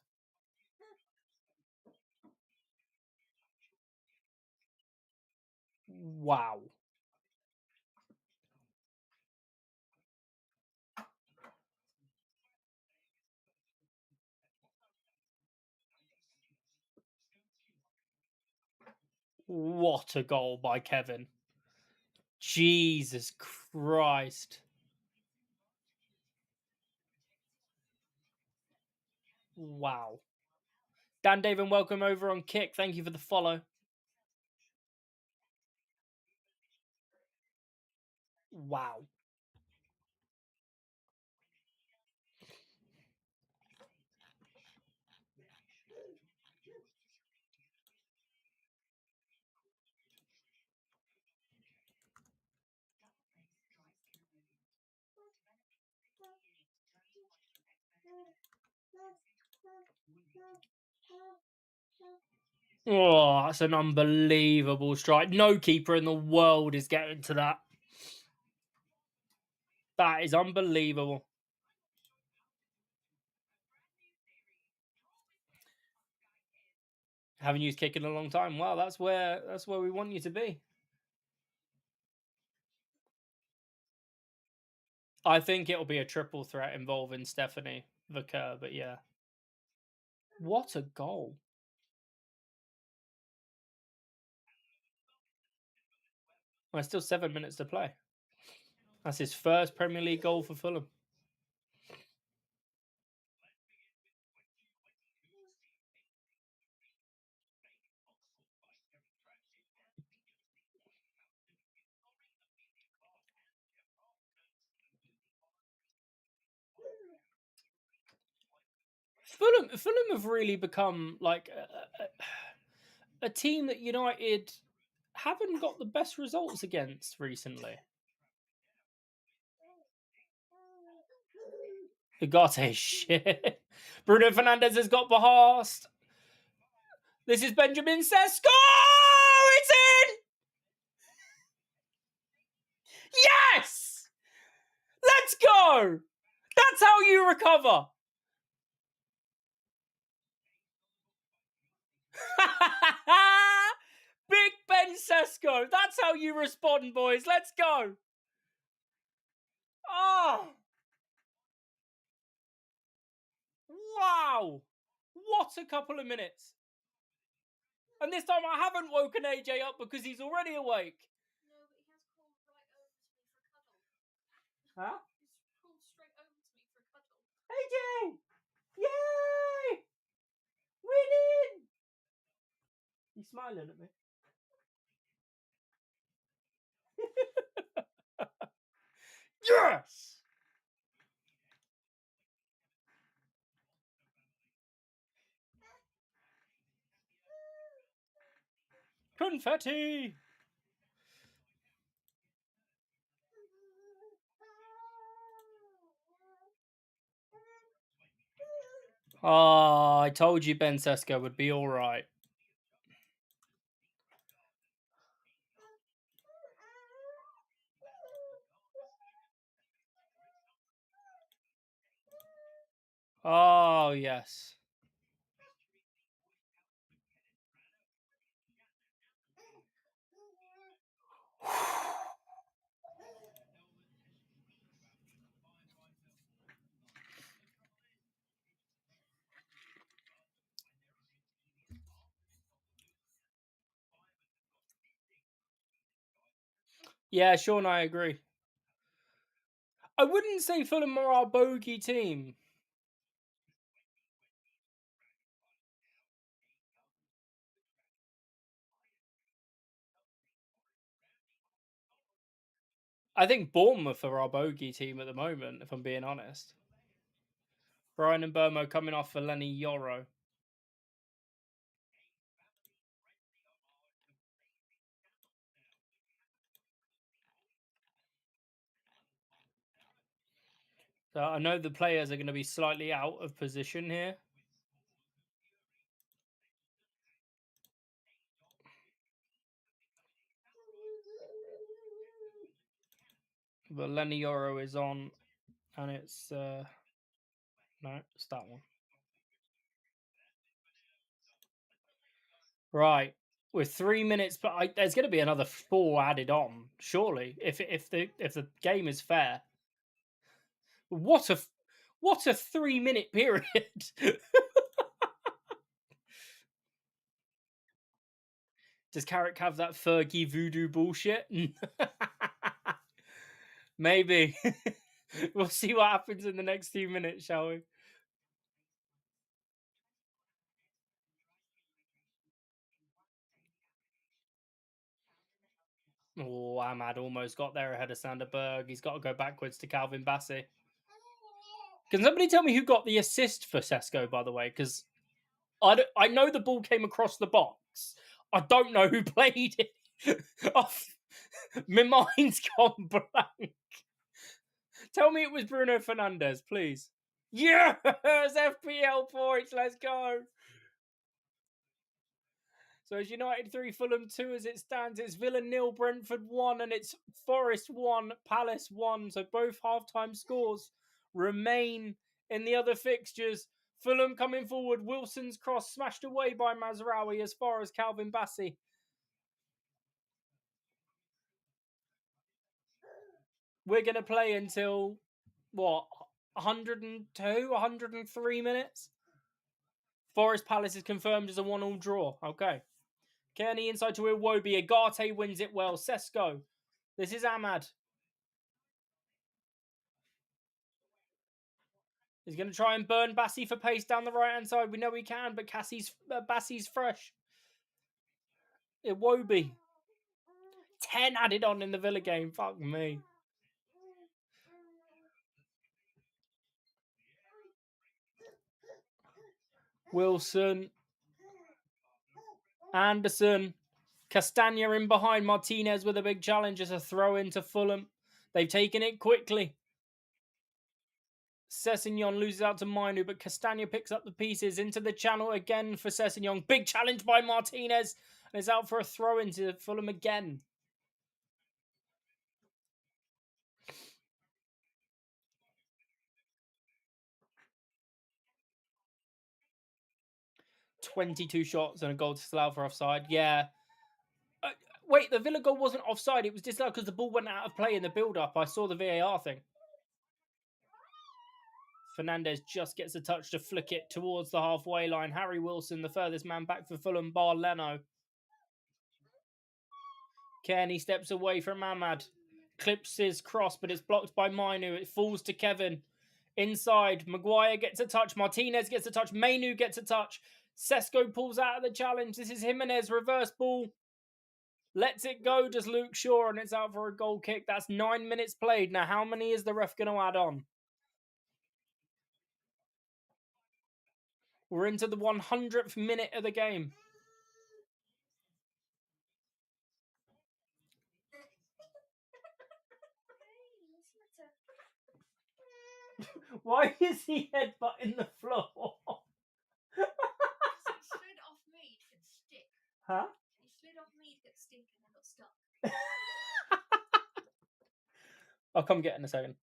Speaker 1: Wow. What a goal by Kevin. Jesus Christ. Wow. Dan David, welcome over on Kick. Thank you for the follow. Wow. Oh, that's an unbelievable strike. No keeper in the world is getting to that. That is unbelievable. Haven't used kick in a long time. Well, that's where we want you to be. I think it'll be a triple threat involving Stephanie Vicker, but yeah. What a goal. There's still 7 minutes to play. That's his first Premier League goal for Fulham. Fulham have really become like a team that United haven't got the best results against recently. Ugarte is shit. Bruno Fernandes has got past. This is Benjamin Sesko. It's in. Yes. Let's go. That's how you recover. Big Ben Sesko. That's how you respond, boys. Let's go. Oh. Wow. What a couple of minutes. And this time I haven't woken AJ up because he's already awake.
Speaker 2: No, but he has crawled right over to me for a cuddle.
Speaker 1: Huh?
Speaker 2: He's crawled straight over to me for a cuddle.
Speaker 1: AJ! Yay! Winning! He's smiling at me. Yes! Confetti! Oh, I told you Ben Sesko would be alright. Oh, yes. Yeah, Sean, I agree. I wouldn't say Fulham are our bogey team. I think Bournemouth are our bogey team at the moment, if I'm being honest. Brian and Burmo coming off for Lenny Yoro. So I know the players are going to be slightly out of position here. But Lenny Yoro is on, and it's no, it's that one. Right, with 3 minutes, but there's going to be another 4 added on, surely. If the game is fair. What a 3-minute period. Does Carrick have that Fergie voodoo bullshit? Maybe. We'll see what happens in the next few minutes, shall we? Oh, Ahmad almost got there ahead of Sanderberg. He's got to go backwards to Calvin Bassey. Can somebody tell me who got the assist for Sesko, by the way? Because I know the ball came across the box. I don't know who played it. My mind's gone blank. Tell me it was Bruno Fernandes, please. Yes! FPL points, let's go. So it's United 3, Fulham 2 as it stands. It's Villa 0, Brentford 1, and it's Forest 1, Palace 1. So both half-time scores remain in the other fixtures. Fulham coming forward. Wilson's cross smashed away by Mazraoui as far as Calvin Bassey. We're going to play until, what, 102, 103 minutes? Forest Palace is confirmed as a 1-1 draw. Okay. Kearney inside to Iwobi. Agate wins it well. Sesko. This is Ahmad. He's going to try and burn Bassey for pace down the right-hand side. We know he can, but Bassey's fresh. Iwobi. 10 added on in the Villa game. Fuck me. Wilson. Anderson. Castagna in behind. Martinez with a big challenge as a throw into Fulham. They've taken it quickly. Sessegnon loses out to Mainu, but Castagna picks up the pieces into the channel again for Sessegnon. Big challenge by Martinez. And it's out for a throw into Fulham again. "22 shots and a goal disallowed for offside." Yeah. Wait, the Villa goal wasn't offside. It was disallowed because the ball went out of play in the build-up. I saw the VAR thing. Fernandes just gets a touch to flick it towards the halfway line. Harry Wilson, the furthest man back for Fulham, bar Leno. Kearney steps away from Ahmad. Clips his cross, but it's blocked by Mainu. It falls to Kevin. Inside, Maguire gets a touch. Martinez gets a touch. Mainu gets a touch. Sesko pulls out of the challenge. This is Jimenez, reverse ball. Lets it go, does Luke Shaw, and it's out for a goal kick. That's 9 minutes played. Now, how many is the ref going to add on? We're into the 100th minute of the game. Why is he headbutting the floor?
Speaker 2: He slid off me to get stick.
Speaker 1: Huh?
Speaker 2: He slid off me to get stick and then got stuck.
Speaker 1: I'll come get in a second.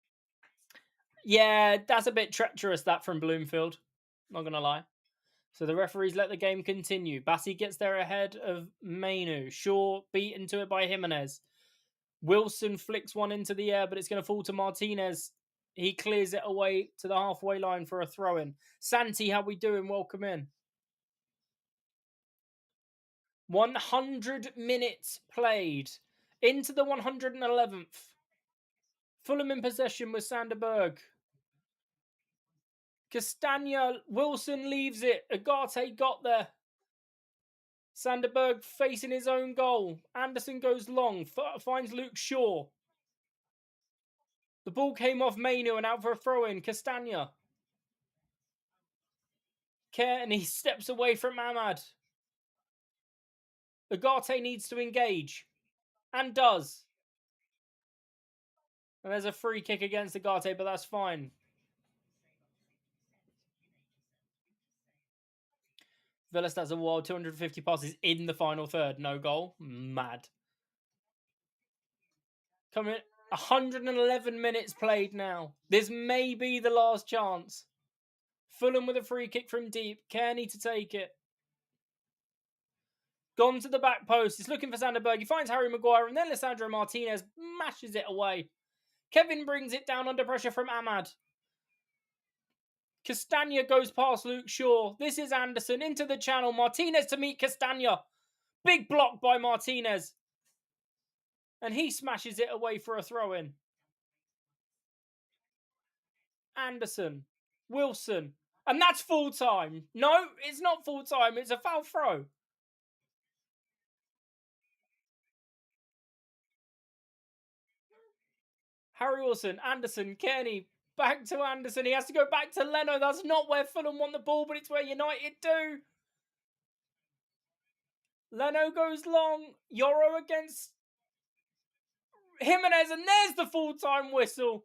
Speaker 1: Yeah, that's a bit treacherous, that from Bloomfield. Not going to lie. So the referees let the game continue. Bassey gets there ahead of Mainu. Shaw beaten to it by Jimenez. Wilson flicks one into the air, but it's going to fall to Martinez. He clears it away to the halfway line for a throw-in. Santi, how we doing? Welcome in. 100 minutes played. Into the 111th. Fulham in possession with Sanderberg. Castagna, Wilson leaves it. Agate got there. Sanderberg facing his own goal. Anderson goes long, finds Luke Shaw. The ball came off Mainu and out for a throw-in. Castagna. And he steps away from Ahmad. Agate needs to engage. And does. And there's a free kick against Agate, but that's fine. Villa stats a wild 250 passes in the final third. No goal. Mad. Coming 111 minutes played now. This may be the last chance. Fulham with a free kick from deep. Kearney to take it. Gone to the back post. He's looking for Sanderberg. He finds Harry Maguire and then Lisandro Martinez mashes it away. Kevin brings it down under pressure from Ahmad. Castagna goes past Luke Shaw. This is Anderson into the channel. Martinez to meet Castagna. Big block by Martinez. And he smashes it away for a throw-in. Anderson. Wilson. And that's full time. No, it's not full time. It's a foul throw. Harry Wilson, Anderson, Kenny, back to Anderson. He has to go back to Leno. That's not where Fulham want the ball, but it's where United do. Leno goes long. Yoro against Jimenez, and there's the full-time whistle.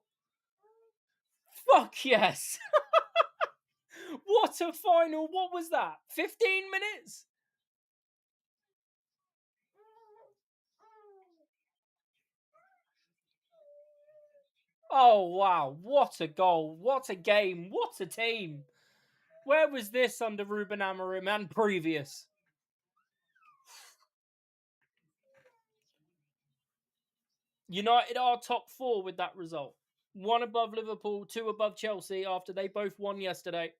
Speaker 1: Fuck yes. What a final. What was that? 15 minutes? Oh, wow. What a goal. What a game. What a team. Where was this under Ruben Amorim and previous? United are top four with that result. 1 above Liverpool, 2 above Chelsea after they both won yesterday.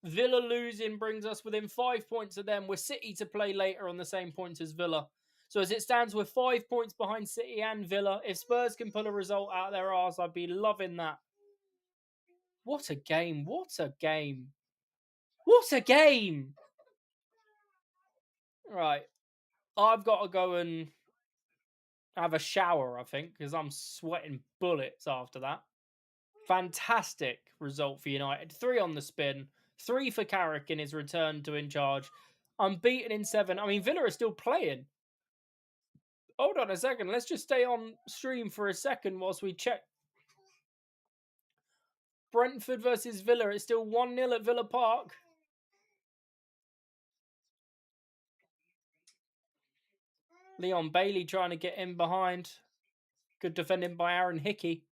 Speaker 1: Villa losing brings us within 5 points of them. We're City to play later on the same points as Villa. So as it stands, we're 5 points behind City and Villa. If Spurs can pull a result out of their arse, I'd be loving that. What a game. What a game. What a game. Right. I've got to go and have a shower, I think, because I'm sweating bullets after that. Fantastic result for United. 3 on the spin. 3 for Carrick in his return to in charge. Unbeaten in 7. I mean, Villa are still playing. Hold on a second. Let's just stay on stream for a second whilst we check. Brentford versus Villa. It's still 1-0 at Villa Park. Leon Bailey trying to get in behind. Good defending by Aaron Hickey.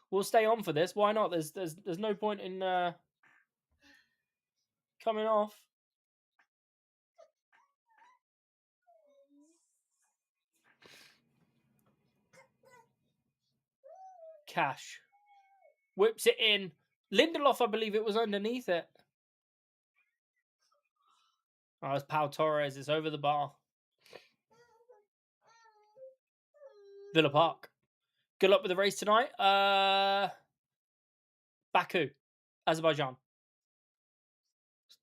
Speaker 1: We'll stay on for this. Why not? There's no point in coming off. Cash whips it in. Lindelof, I believe it was underneath it. Oh, it's Pau Torres. It's over the bar. Villa Park. Good luck with the race tonight. Baku, Azerbaijan.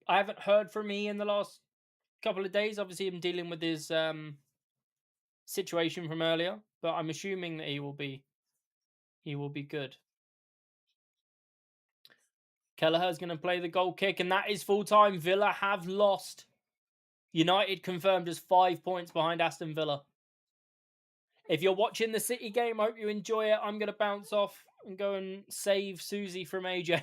Speaker 1: I haven't heard from me in the last couple of days. Obviously, I'm dealing with his situation from earlier, but I'm assuming that he will be good. Kelleher's going to play the goal kick, and that is full time. Villa have lost. United confirmed as 5 points behind Aston Villa. If you're watching the City game, I hope you enjoy it. I'm going to bounce off and go and save Susie from AJ.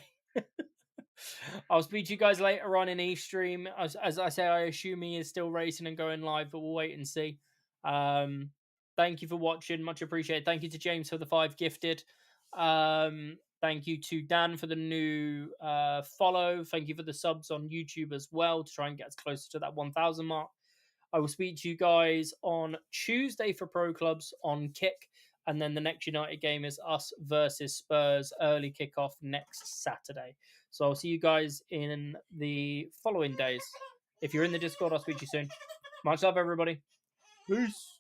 Speaker 1: I'll speak to you guys later on in Eastream. As I say, I assume he is still racing and going live, but we'll wait and see. Thank you for watching. Much appreciated. Thank you to James for the 5 gifted. Thank you to Dan for the new follow. Thank you for the subs on YouTube as well to try and get us closer to that 1,000 mark. I will speak to you guys on Tuesday for Pro Clubs on Kick. And then the next United game is us versus Spurs. Early kickoff next Saturday. So I'll see you guys in the following days. If you're in the Discord, I'll speak to you soon. Much love, everybody. Peace.